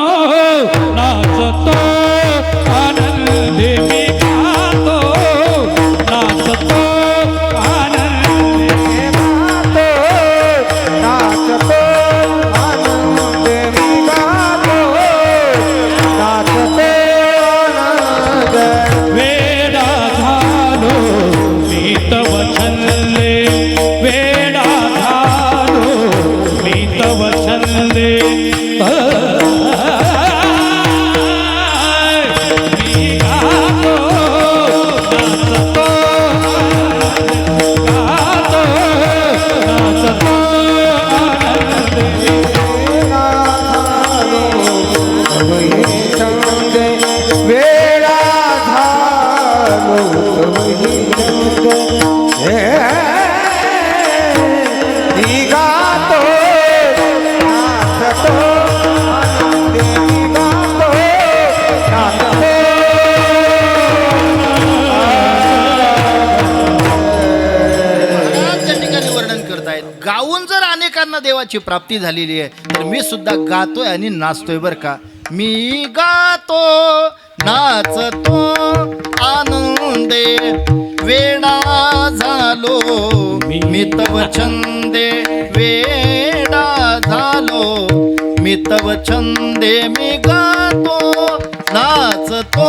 नाचतो आनंदे मी गातो नाचतो आनंदे नाचतो आनंद मी गातो नाचतो आनंद वेडा झालो मी तव छंदे वेडा झालो मी तव छंदे मी गातो नाचतो गातो नाचतो वेळा झालो मी गातो नाचतो आनंदे मी गातो नाचतो महाराज त्या ठिकाणी वर्णन करतायत गाऊन जर अनेकांना देवाची प्राप्ती झालेली आहे तर मी सुद्धा गातोय आणि नाचतोय बर का. मी गातो नाचतो आनंदे वेडा झालो मी तव छंदे वेडा झालो मी तव छंदे मी गातो नाचतो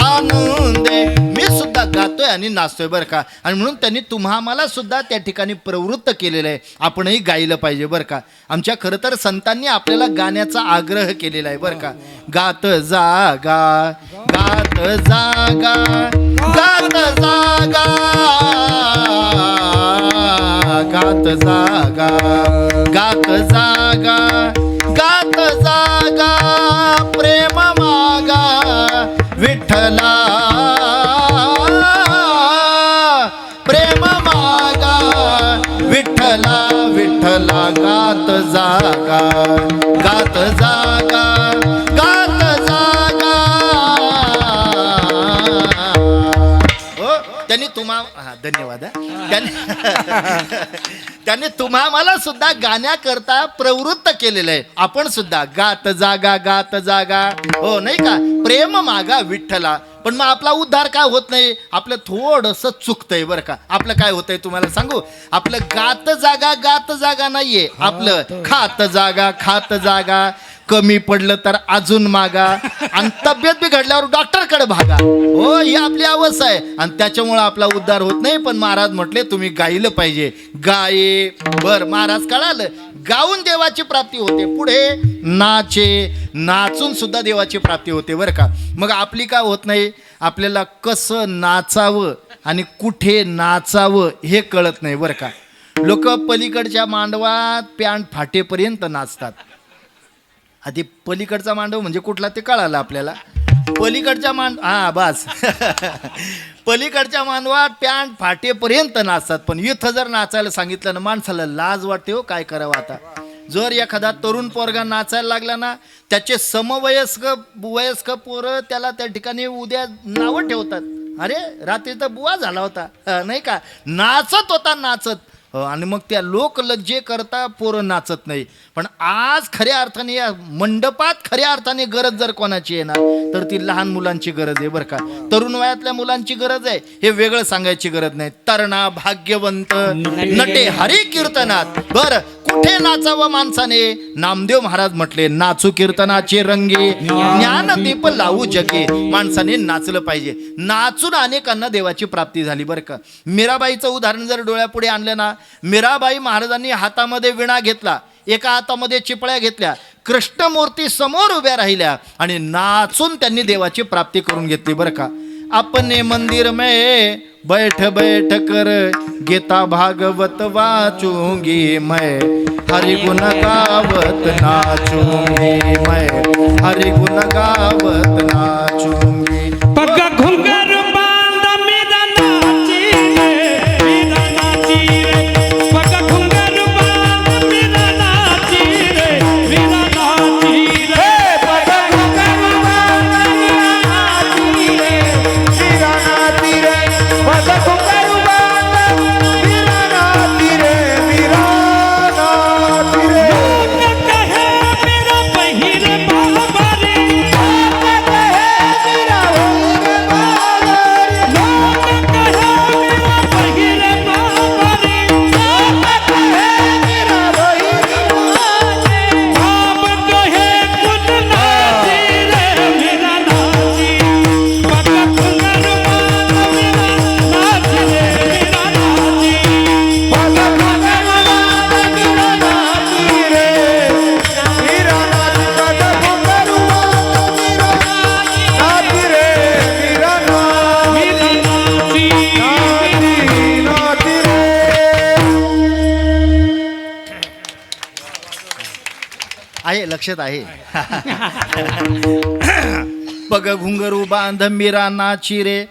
आनंदे. मी सुद्धा गातोय आणि नाचतोय बरं का. आणि म्हणून त्यांनी तुम्हाला सुद्धा त्या ठिकाणी प्रवृत्त केलेलं आहे. आपणही गायलं पाहिजे बरं का. आमच्या खरं तर संतांनी आपल्याला गाण्याचा आग्रह केलेला आहे बरं का. गात जागा गात जागा गात जागा गात जागा गात जागा गात जागा प्रेम मागा विठ्ठला प्रेम मागा विठ्ठला विठ्ठला गात जागा गात जागा गात जागा. हो त्यांनी धन्यवाद त्यांनी तुम्हाला सुद्धा गाण्याकरता प्रवृत्त केलेलं आहे. आपण सुद्धा गात जागा गात जागा हो नाही का प्रेम मागा विठ्ठला. पण मग आपला उद्धार काय होत नाही. आपलं थोडंसं चुकतंय बरं का. आपलं काय होतंय तुम्हाला सांगू. आपलं गात जागा नाहीये. आपलं खात जागा कमी पडलं तर अजून मागा आणि तब्येत बिघडल्यावर डॉक्टरकडे भागा. हो ही आपली अवस्था आहे आणि त्याच्यामुळे आपला उद्धार होत नाही. पण महाराज म्हटले तुम्ही गायलं पाहिजे. गाये बर महाराज कळालं. गाऊन देवाची प्राप्ती होते. पुढे नाचून सुद्धा देवाची प्राप्ती होते बरं का. मग आपली काय होत नाही. आपल्याला कसं नाचावं आणि कुठे नाचावं हे कळत नाही बरं का. लोक पलीकडच्या मांडवात पॅन्ट फाटेपर्यंत नाचतात. आधी पलीकडचा मांडव म्हणजे कुठला ते कळालं आपल्याला. पलीकडच्या बस पलीकडच्या मांडवात पॅन्ट फाटेपर्यंत नाचतात. पण इथं जर नाचायला सांगितलं ना माणसाला लाज वाटते हो. काय करावं आता. जर एखादा तरुण पोरगा नाचायला लागला ना त्याचे वयस्क पोरं त्याला त्या ठिकाणी उद्या नावं ठेवतात. अरे रात्री तर बुवा झाला होता नाही का. नाचत होता नाचत. आणि मग त्या लोक लज्जे करता पोरं नाचत नाही. पण आज खऱ्या अर्थाने या मंडपात खऱ्या अर्थाने गरज जर कोणाची आहे ना तर ती लहान मुलांची गरज आहे बरं का. तरुण वयातल्या मुलांची गरज आहे हे वेगळं सांगायची गरज नाही. तरणा भाग्यवंत नटे हरी कीर्तनात. बरं कुठे नाचावं माणसाने. नामदेव महाराज म्हटले नाचू कीर्तनाचे रंगे ज्ञानदीप लावू जगे. माणसाने नाचलं पाहिजे. नाचून अनेकांना देवाची प्राप्ती झाली बरं का. मीराबाईचं उदाहरण जर डोळ्यापुढे आणलं ना. मीराबाई महाराजांनी हातामध्ये विणा घेतला. एका हातामध्ये चिपळ्या घेतल्या. कृष्णमूर्ती समोर उभ्या राहिल्या आणि नाचून त्यांनी देवाची प्राप्ती करून घेतली बरं का. अपने मंदिर में बैठ कर गीता भागवत वाचूंगी मैं हरि गुण गावत नाचूंगी मैं हरि गुण गावत नाचूंगी. पग घुंगर बांध मेरा नाची रे पग घुंगर बांध मेरा नाची रे पग घुंगर बांध मेरा नाची रे पग घुंगर बांध मेरा नाची रे कहे आहे लक्षात आहे. पग घुंगरू बांध मीरा नाची रे.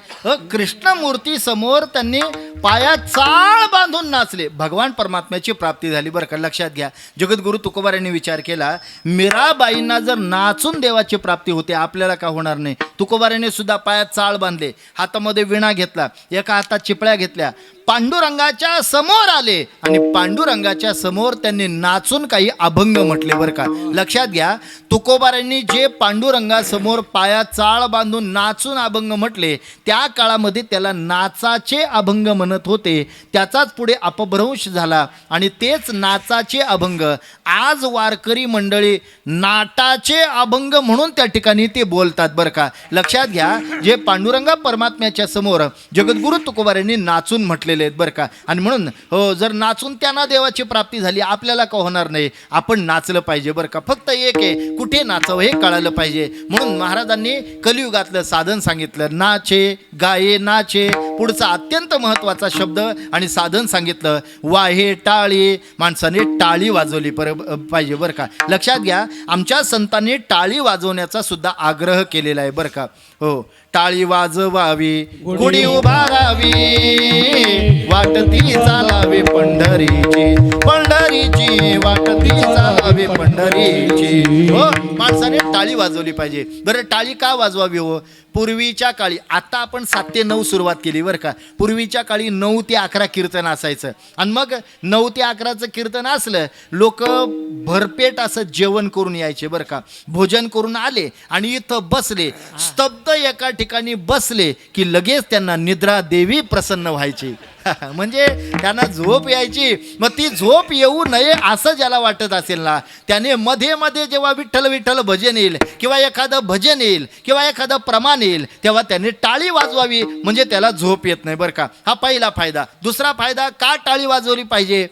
कृष्णमूर्ती समोर त्यांनी पायात चाळ बांधून नाचले. भगवान परमात्म्याची प्राप्ती झाली बरं का. लक्षात घ्या. जगद्गुरु तुकोबार यांनी विचार केला, मीराबाईंना जर नाचून देवाची प्राप्ती होते, आपल्याला का होणार नाही. तुकोबार यांनी सुद्धा पायात चाळ बांधले, हातामध्ये विणा घेतला, एका हातात चिपळ्या घेतल्या, पांडुरंगाच्या समोर आले आणि पांडुरंगाच्या समोर त्यांनी नाचून काही अभंग म्हटले बरं का. लक्षात घ्या. तुकोबारांनी जे पांडुरंगासमोर पायात चाळ बांधून नाचून अभंग म्हटले, त्या काळामध्ये त्याला नाचाचे अभंग म्हणत होते. त्याचाच पुढे अपभ्रंश झाला आणि तेच नाचाचे अभंग आज वारकरी मंडळी नाटाचे अभंग म्हणून त्या ठिकाणी ते बोलतात बरं का. लक्षात घ्या. जे पांडुरंगा परमात्म्याच्या समोर जगद्गुरु तुकोबारांनी नाचून म्हटले आहेत बरं का. आणि म्हणून हो, जर नाचून त्यांना देवाची प्राप्ती झाली, आपल्याला का होणार नाही. आपण नाचलं पाहिजे बरं का. फक्त एक आहे, कुठे नाचावं हे कळालं पाहिजे. म्हणून महाराजांनी कलियुगातलं साधन सांगितलं, नाचे गाये नाचे. पुढचा अत्यंत महत्त्वाचा शब्द आणि साधन सांगितलं, वाहे टाळी. माणसाने टाळी वाजवली पाहिजे बरं का. लक्षात घ्या. आमच्या संतांनी टाळी वाजवण्याचा सुद्धा आग्रह केलेला आहे बरं का. हो, टाळी वाजवावी, गुढी उभारावी, वाटती चालावी पंढरीची, पंढरीची वाटती चालावी पंढरीची. हो, माणसाने टाळी वाजवली पाहिजे. बरं, टाळी का वाजवावी हो? पूर्वीच्या काळी, आता आपण 7 ते 9 सुरुवात केली बरं का. पूर्वीच्या काळी 9 ते 11 कीर्तन असायचं. आणि मग 9 ते 11चं कीर्तन असलं, लोक भरपेट असं जेवण करून यायचे बरं का. भोजन करून आले आणि इथं बसले, स्तब्ध एका ठिकाणी बसले की लगेच त्यांना निद्रा देवी प्रसन्न व्हायची. म्हणजे त्यांना झोप यायची. मग ती झोप येऊ नये असं ज्याला वाटत असेल ना, त्याने मध्ये मध्ये जेव्हा विठ्ठल विठ्ठल भजन येईल किंवा एखादं भजन येईल किंवा एखादं प्रमाण येईल, तेव्हा त्याने टाळी वाजवावी, म्हणजे त्याला झोप येत नाही बरं का. हा पहिला फायदा. दुसरा फायदा, का टाळी वाजवली पाहिजे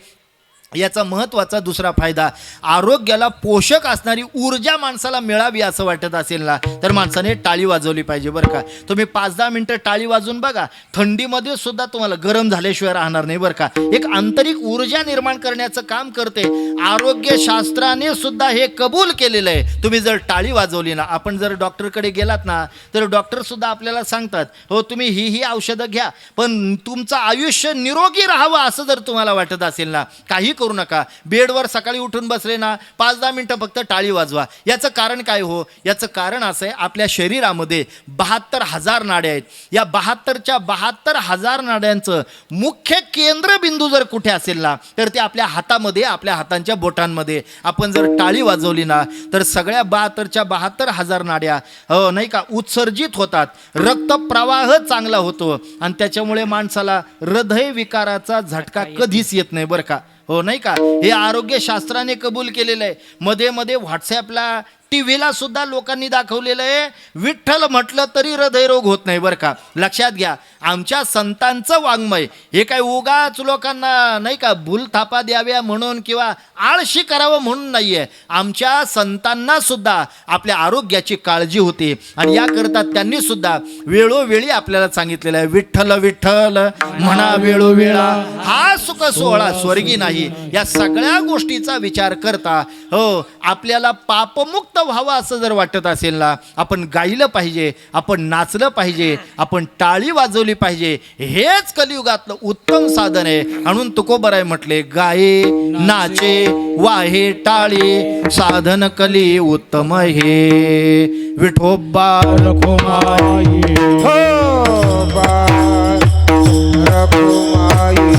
याचा महत्त्वाचा दुसरा फायदा, आरोग्याला पोषक असणारी ऊर्जा माणसाला मिळावी असं वाटत असेल ना, तर माणसाने टाळी वाजवली पाहिजे बरं का. तुम्ही 5-10 मिनटं टाळी वाजवून बघा, थंडीमध्ये सुद्धा तुम्हाला गरम झाल्याशिवाय राहणार नाही बरं का. एक आंतरिक ऊर्जा निर्माण करण्याचं काम करते. आरोग्यशास्त्राने सुद्धा हे कबूल केलेलं आहे. तुम्ही जर टाळी वाजवली ना, आपण जर डॉक्टरकडे गेलात ना, तर डॉक्टर सुद्धा आपल्याला सांगतात, हो तुम्ही ही औषधं घ्या, पण तुमचं आयुष्य निरोगी राहावं असं जर तुम्हाला वाटत असेल ना, काही करू नका. बेडवर सकाळी उठून बसले ना, 5-10 मिनटं फक्त टाळी वाजवा. याचं कारण काय हो? याचं कारण असं आहे, आपल्या शरीरामध्ये 72,000 नाड्या आहेत. या 72,000 नाड्यांचं मुख्य केंद्रबिंदू जर कुठे असेल ना, तर ते आपल्या हातामध्ये, आपल्या हातांच्या बोटांमध्ये. आपण जर टाळी वाजवली ना, तर सगळ्या 72,000 नाड्या नाही का उत्सर्जित होतात. रक्तप्रवाह चांगला होतो आणि त्याच्यामुळे माणसाला हृदय विकाराचा झटका कधीच येत नाही बरं का. हो नाही का. हे आरोग्यशास्त्राने कबूल केलेलं आहे. मध्ये मध्ये व्हॉट्सॲपला, टीव्हीला सुद्धा लोकांनी दाखवलेलं आहे, विठ्ठल म्हटलं तरी हृदयरोग होत नाही बरं का. लक्षात घ्या. आमच्या संतांचं वाङ्मय हे काय उगाच लोकांना नाही का भूलथापा द्याव्या म्हणून किंवा आळशी करावं म्हणून नाही आहे. आमच्या संतांना सुद्धा आपल्या आरोग्याची काळजी होती आणि याकरता त्यांनी सुद्धा वेळोवेळी आपल्याला सांगितलेलं आहे, विठ्ठल विठ्ठल म्हणा वेळोवेळा, हा सुख सोहळा स्वर्गी नाही. या सगळ्या गोष्टीचा विचार करता हो आपल्याला पापमुक्त व्हावं असं जर वाटत असेल ना, आपण गायलं पाहिजे, आपण नाचलं पाहिजे, आपण टाळी वाजवली पाहिजे. हेच कलियुगातलं उत्तम साधन आहे. म्हणून तुकोबराय म्हटले, गाये नाचे वाहे टाळी, साधन कली उत्तम हे. विठोबा रखुमाई विठोबा रखुमाई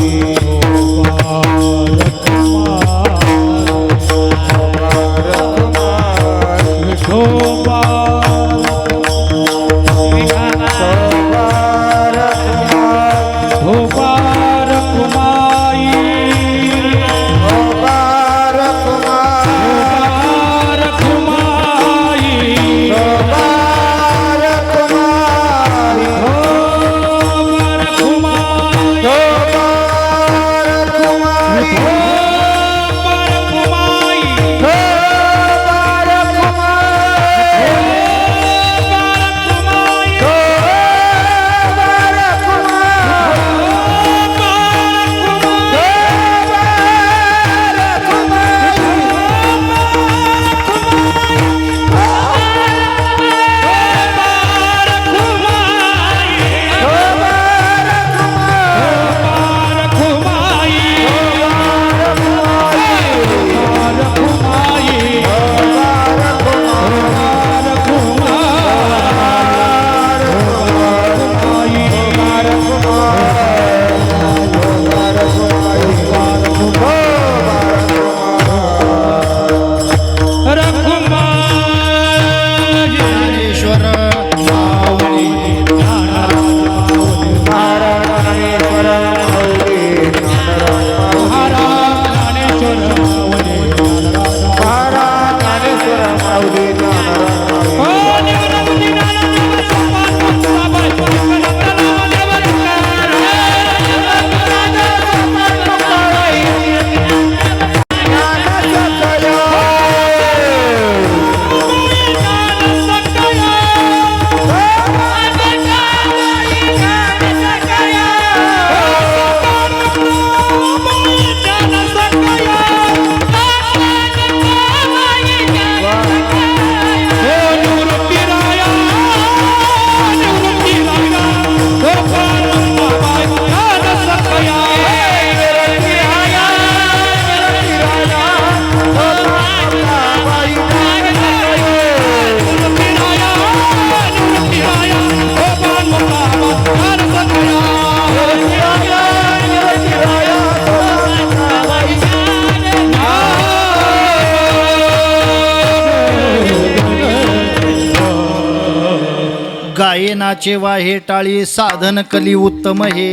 गायनाचे वाहे टाळी साधन कली उत्तम हे.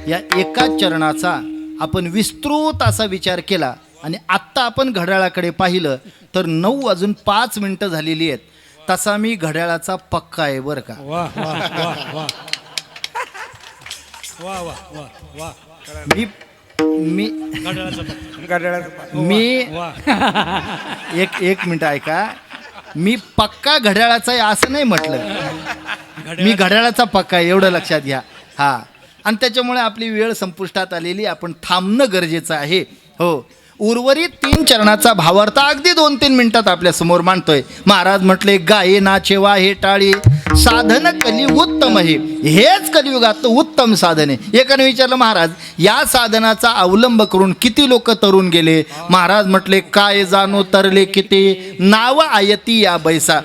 या एकाच चरणाचा आपण विस्तृत असा विचार केला आणि आत्ता आपण घड्याळाकडे पाहिलं तर 9:05 झालेली आहेत. तसा मी घड्याळाचा पक्का आहे बरं का. वा वा वा वा वा वा वा वा मी मी घड्याळाचं मी वा एक मिनिट ऐका. मी पक्का घड्याळाचा आहे असं नाही म्हटलं. मी घड्याळाचा पक्का आहे एवढं लक्षात घ्या. हा, आणि त्याच्यामुळे आपली वेळ संपुष्टात आलेली, आपण थांबणं गरजेचं आहे. हो, उर्वरित 3 चरणाचा भावार्थ अगदी 2-3 मिनिटात आपल्या समोर मांडतोय. महाराज म्हटले गायनाचे वाहे टाळी साधन कली उत्तम हे. हेच कलियुगातलं उत्तम साधन आहे. एकाने विचारलं महाराज या साधनाचा अवलंब करून किती लोक तरुण गेले. महाराज म्हटले काय जाणो तरले किती नाव आयती या बैसा.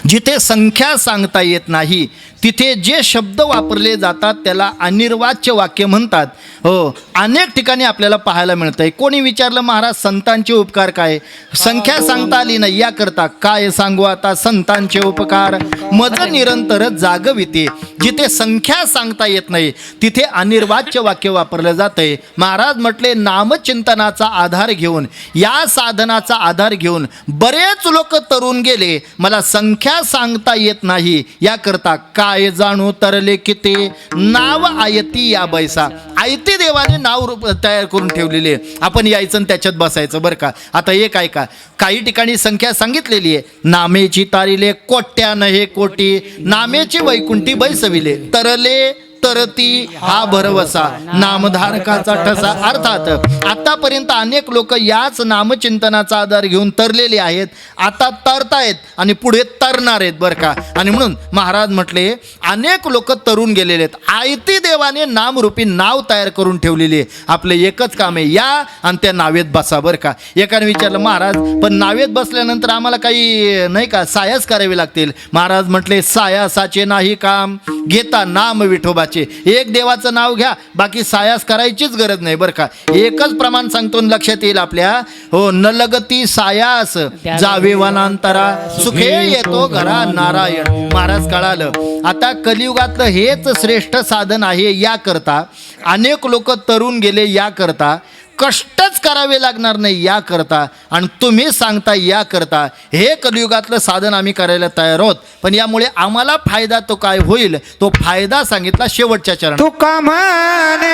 जिथे संख्या सांगता येत नाही तिथे जे शब्द वापरले जातात त्याला अनिर्वाच्य वाक्य म्हणतात. हो, अनेक ठिकाणी आपल्याला पाहायला मिळतंय. कोणी विचारलं महाराज संतांचे उपकार काय. संख्या सांगता आली नाही याकरता काय सांगू आता संतांचे उपकार मज निरंतर जागविते. जिथे संख्या सांगता येत नाही तिथे अनिर्वाच्य वाक्य वापरलं जातंय. महाराज म्हटले नामचिंतनाचा आधार घेऊन या साधनाचा आधार घेऊन बरेच लोक तरुण गेले. मला संख्या सांगता येत नाही याकरता काय जाणू तरले किती नाव आयती या बैसा. आयती देवाने नाव रूप तयार करून ठेवलेले. आपण यायचं आणि त्याच्यात बसायचं बरं का. आता एक ऐका, काही ठिकाणी संख्या सांगितलेली आहे. नामेची तारिले कोट्यान हे कोटी नामेची वैकुंठी बैसविले तरले तरती हा भरवसा नामधारकाचा ठसा. अर्थात आतापर्यंत अनेक लोक याच नामचिंतनाचा आधार घेऊन तरलेले आहेत, आता तरतायत आणि पुढे तरणार आहेत बरं का. आणि म्हणून महाराज म्हटले अनेक लोक तरुण गेलेले आहेत. आयती देवाने नामरूपी नाव तयार करून ठेवलेले. आपलं एकच काम आहे या आणि त्या नावेत बसा बरं का. एकाने विचारलं महाराज पण नावेत बसल्यानंतर आम्हाला काही नाही का सायास करावे लागतील. महाराज म्हटले सायासाचे नाही काम घेता नाम विठोबाचे. एक देवाचं नाव घ्या, बाकी सायास करायचीच गरज नाही बरं का. एकच प्रमाण सांगतो लक्षात येईल आपल्या. हो, न लगती सायास जावे वनांतरा सुखे येतो घरा नारायण. महाराज कळालं. आता कलियुगातलं हेच श्रेष्ठ साधन आहे. याकरता अनेक लोक तरुण गेले, याकरता कष्टच करावे लागणार नाही याकरता, आणि तुम्ही सांगता याकरता हे कलियुगातलं साधन आम्ही करायला तयार आहोत. पण यामुळे आम्हाला फायदा तो काय होईल तो फायदा सांगितला शेवटच्या चरणात. तुका म्हणे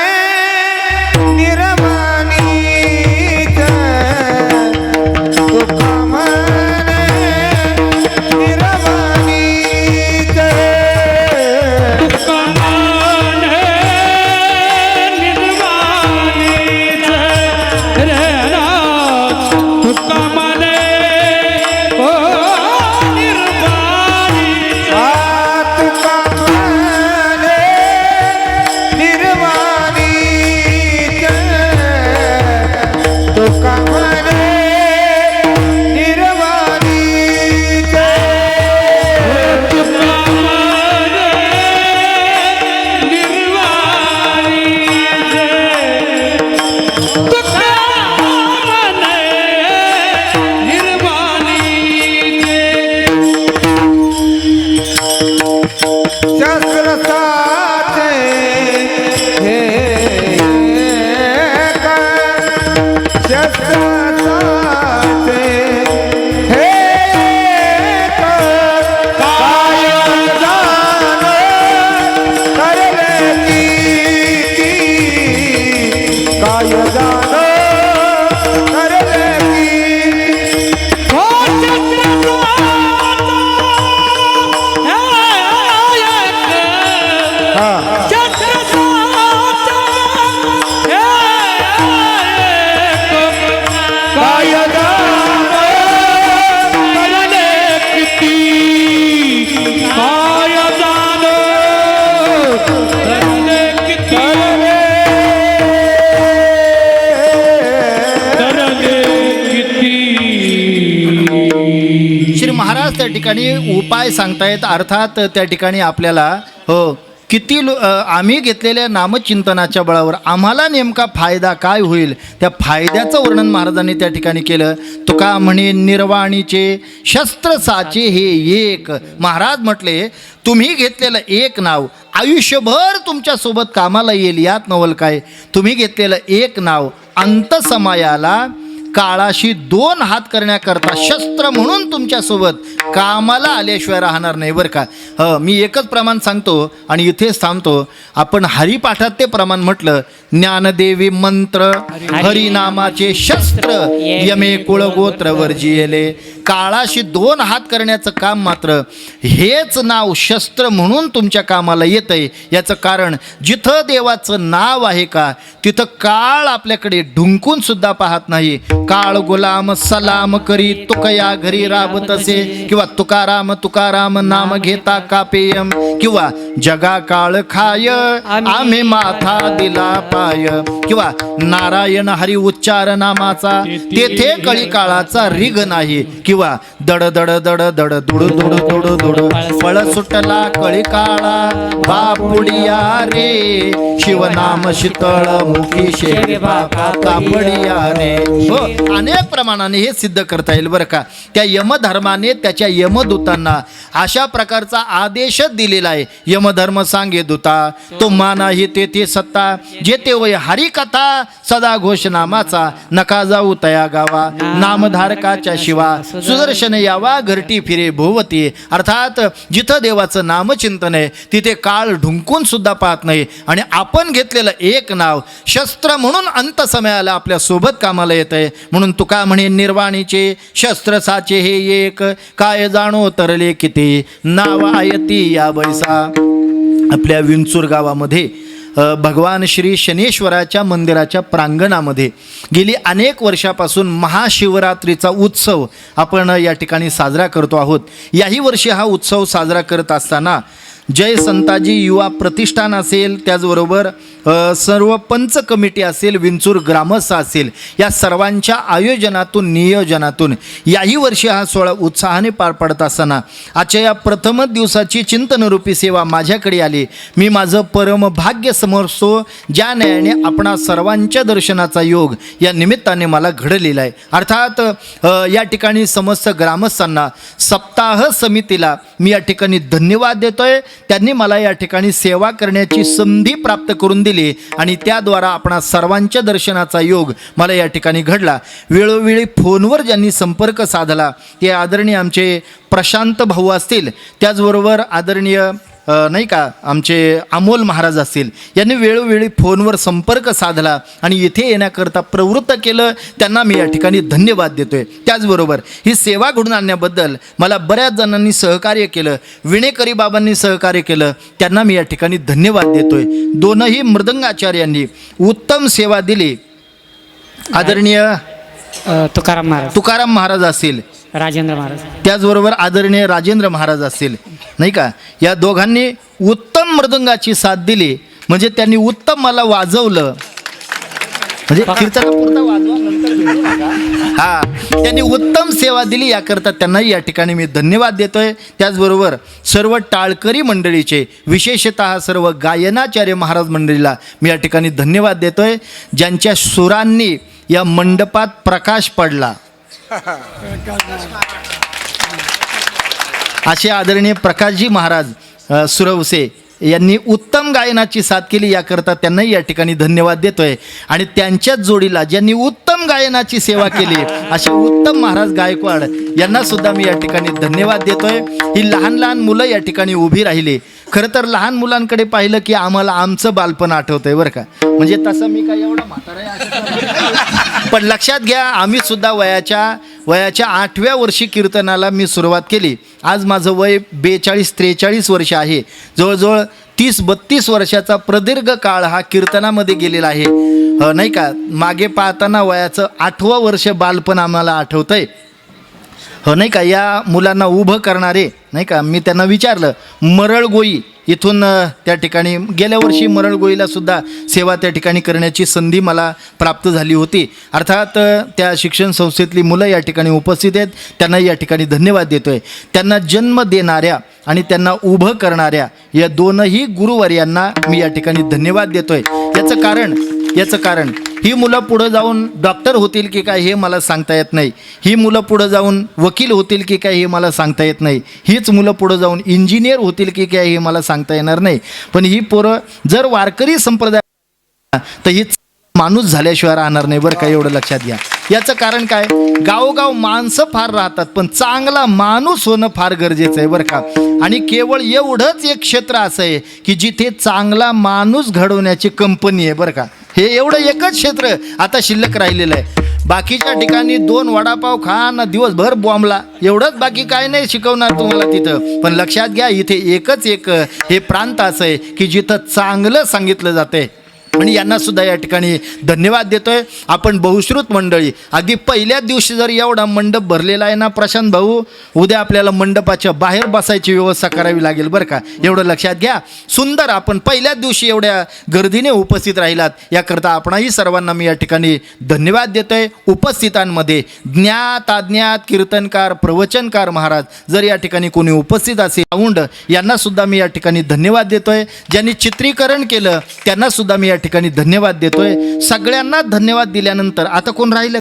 निर्माणीच, तुका म्हणे निर्माणीच, तुका म्हणे निर्वाणीच रे राज. तुका म्हणे ओ निर्वाणीच. तुका म्हणे निर्माणीच, तुका म्हणे निर्माणीच. तुका म्हणे निर्वाणीच. तुका म्हणे निर्वाणीच. शस्त्रसाचे हे शस्त्रसाचे हे काय जाण करले किती, काय जाण करले किती. हो चक्रसाचा हा चक्रसाचा काय जाण करले किती, काय जाण करले किती, करले किती. श्री महाराज त्या ठिकाणी उपाय सांगतायत. अर्थात त्या ठिकाणी आपल्याला हो आम्ही घेतलेल्या नामचिंतनाच्या बळावर आम्हाला नेमका फायदा काय होईल, त्या फायद्याचं वर्णन महाराजांनी त्या ठिकाणी केलं. तुका म्हणे निर्वाणीचे शस्त्र साचे हे एक. महाराज म्हटले तुम्ही घेतलेलं एक नाव आयुष्यभर तुमच्यासोबत कामाला येईल, यात नवल काय. तुम्ही घेतलेलं एक नाव अंतसमयाला काळाशी 2 हात करण्याकरता शस्त्र म्हणून तुमच्यासोबत कामाला आल्याशिवाय राहणार नाही बरं का. मी एकच प्रमाण सांगतो आणि इथेच थांबतो. आपण हरिपाठात ते प्रमाण म्हटलं, ज्ञानदेवी मंत्र हरिनामाचे शस्त्र यमे कुळगोत्र वर्जियले. काळाशी 2 हात करण्याचं काम मात्र हेच नाव शस्त्र म्हणून तुमच्या कामाला येतंय. याचं कारण जिथं देवाचं नाव आहे का तिथं काळ आपल्याकडे ढुंकून सुद्धा पाहत नाही. काळ गुलाम सलाम करी तुकया घरी राबतसे, किंवा तुकाराम तुकाराम नाम घेता कापेयम, किंवा जगा काळ खाय आम्ही माथा दिला पाय, किंवा नारायण हरी उच्चार नामाचा तेथे कळी काळाचा रिग नाही, किंवा दड दड दड दड दुड दुड दुड दुड फळ सुटला कळी काळा बापुडिया रे, शिवनाम शीतळ मुखी शेरे बाबा कापडिया रे. हो, अनेक प्रमाणाने हे सिद्ध करता येईल बरं का. त्या यमधर्माने त्याच्या यमदूतांना अशा प्रकारचा आदेशच दिलेला आहे. यमधर्म सांगे दूता तुम्हा नाही तेथे सत्ता, जेते वय हरिकथा सदा घोषनामाचा, नका जाऊ तया गावा नामधारकाच्या शिवा, सुदर्शन यावा घरटी फिरे भोवती. अर्थात जिथं देवाचं नामचिंतन आहे तिथे काळ ढुंकून सुद्धा पाहत नाही. आणि आपण घेतलेलं एक नाव शस्त्र म्हणून अंत समयाला आपल्या सोबत कामाला येत आहे. म्हणून तुका म्हणे निर्वाणीचे शस्त्र साचे हे एक, काय जाणो तरले किती नाव आयती या बैसा. आपल्या विंचूर गावामध्ये भगवान श्री शनेश्वराच्या मंदिराच्या प्रांगणामध्ये गेली अनेक वर्षापासून महाशिवरात्रीचा उत्सव आपण या ठिकाणी साजरा करतो आहोत. याही वर्षी हा उत्सव साजरा करत असताना जय संताजी युवा प्रतिष्ठान असेल, त्याचबरोबर सर्व पंच कमिटी असेल, विंचूर ग्रामस्थ असेल, या सर्वांच्या आयोजनातून नियोजनातून याही वर्षी हा सोहळा उत्साहाने पार पडत असताना आजच्या या प्रथमच दिवसाची चिंतनरूपी सेवा माझ्याकडे आली. मी माझं परम भाग्य समजतो ज्या न्यायाने आपणा सर्वांच्या दर्शनाचा योग या निमित्ताने मला घडलेला आहे. अर्थात या ठिकाणी समस्त ग्रामस्थांना, सप्ताह समितीला मी या ठिकाणी धन्यवाद देतोय. त्यांनी मला या ठिकाणी सेवा करण्याची संधी प्राप्त करून दिली आणि त्याद्वारा आपणा सर्वांच्या दर्शनाचा योग मला या ठिकाणी घडला. वेळोवेळी फोनवर ज्यांनी संपर्क साधला ते आदरणीय आमचे प्रशांत भाऊ असतील, त्याचबरोबर आदरणीय नाही का आमचे अमोल महाराज असतील, यांनी वेळोवेळी फोनवर संपर्क साधला आणि इथे येण्याकरता प्रवृत्त केलं. त्यांना मी या ठिकाणी धन्यवाद देतोय. त्याचबरोबर ही सेवा घडून आणण्याबद्दल मला बऱ्याच जणांनी सहकार्य केलं, विणेकरी बाबांनी सहकार्य केलं, त्यांना मी या ठिकाणी धन्यवाद देतोय. दोनही मृदंगाचार्यांनी उत्तम सेवा दिली. आदरणीय तुकाराम महाराज असतील, राजेंद्र महाराज, त्याचबरोबर आदरणीय राजेंद्र महाराज असतील, नाही का, या दोघांनी उत्तम मृदंगाची साथ दिली. म्हणजे त्यांनी उत्तम मला वाजवलं, म्हणजे कीर्तनापुरता वाजवा नंतर हा, त्यांनी उत्तम सेवा दिली. याकरता त्यांनाही या ठिकाणी मी धन्यवाद देतोय. त्याचबरोबर सर्व टाळकरी मंडळीचे, विशेषतः सर्व गायनाचार्य महाराज मंडळीला मी या ठिकाणी धन्यवाद देतोय, ज्यांच्या सुरांनी या मंडपात प्रकाश पडला. असे आदरणीय प्रकाशजी महाराज सुरवसे यांनी उत्तम गायनाची साथ केली. याकरता त्यांनाही या ठिकाणी धन्यवाद देतोय. आणि त्यांच्याच जोडीला ज्यांनी उत्तम गायनाची सेवा केली असे उत्तम महाराज गायकवाड यांना सुद्धा मी या ठिकाणी धन्यवाद देतोय. ही लहान लहान मुलं या ठिकाणी उभी राहिली. खरं तर लहान मुलांकडे पाहिलं की आम्हाला आमचं बालपण आठवतंय बरं का. म्हणजे तसं मी काय एवढा म्हातारा आहे पण लक्षात घ्या, आम्ही सुद्धा वयाच्या 8व्या वर्षी कीर्तनाला मी सुरुवात केली. आज माझं वय 42-43 वर्ष आहे. जवळजवळ 30-32 वर्षाचा प्रदीर्घ काळ हा कीर्तनामध्ये गेलेला आहे, नाही का. मागे पाहताना वयाचं 8वं वर्ष बालपण आम्हाला आठवतंय, नाही का. या मुलांना उभं करणारे, नाही का, मी त्यांना विचारलं, मरळगोई इथून त्या ठिकाणी गेल्या वर्षी मरळगोईला सुद्धा सेवा त्या ठिकाणी करण्याची संधी मला प्राप्त झाली होती. अर्थात त्या शिक्षण संस्थेतली मुलं या ठिकाणी उपस्थित आहेत, त्यांना या ठिकाणी धन्यवाद देतोय. त्यांना जन्म देणाऱ्या आणि त्यांना उभं करणाऱ्या या दोनही गुरुवर्यांना मी या ठिकाणी धन्यवाद देतोय. याचं कारण ही मुलं पुढं जाऊन डॉक्टर होतील की काय हे मला सांगता येत नाही. ही मुलं पुढं जाऊन वकील होतील की काय हे मला सांगता येत नाही. हीच मुलं पुढं जाऊन इंजिनियर होतील की काय हे मला सांगता येणार नाही. पण ही पोरं जर वारकरी संप्रदाय तर ही माणूस झाल्याशिवाय राहणार नाही बरं का, एवढं लक्षात घ्या. याचं कारण काय, गावोगाव माणसं फार राहतात पण चांगला माणूस होणं फार गरजेचं आहे बरं का. आणि केवळ एवढंच एक क्षेत्र असं आहे की जिथे चांगला माणूस घडवण्याची कंपनी आहे बरं का. हे एवढं एकच क्षेत्र आता शिल्लक राहिलेलं आहे. बाकीच्या ठिकाणी 2 वडापाव खा ना दिवसभर बॉम्बला, एवढंच, बाकी काय नाही शिकवणार तुम्हाला तिथं. पण लक्षात घ्या, इथे एकच एक हे प्रांत असं आहे की जिथं चांगलं सांगितलं जातंय. आणि यांना सुद्धा या ठिकाणी धन्यवाद देतोय. आपण बहुश्रुत मंडळी, अगदी पहिल्याच दिवशी जर एवढा मंडप भरलेला आहे ना प्रशांत भाऊ, उद्या आपल्याला मंडपाच्या बाहेर बसायची व्यवस्था करावी लागेल बरं का, एवढं लक्षात घ्या. सुंदर आपण पहिल्याच दिवशी एवढ्या गर्दीने उपस्थित राहिलात याकरता आपणाही सर्वांना मी या ठिकाणी धन्यवाद देतोय. उपस्थितांमध्ये ज्ञात अज्ञात कीर्तनकार प्रवचनकार महाराज जर या ठिकाणी कोणी उपस्थित असेल औंड, यांना सुद्धा मी या ठिकाणी धन्यवाद देतोय. ज्यांनी चित्रीकरण केलं त्यांना सुद्धा मी या ठिकाणी धन्यवाद देतोय. सगळ्यांना धन्यवाद दिल्यानंतर आता कोण राहिलं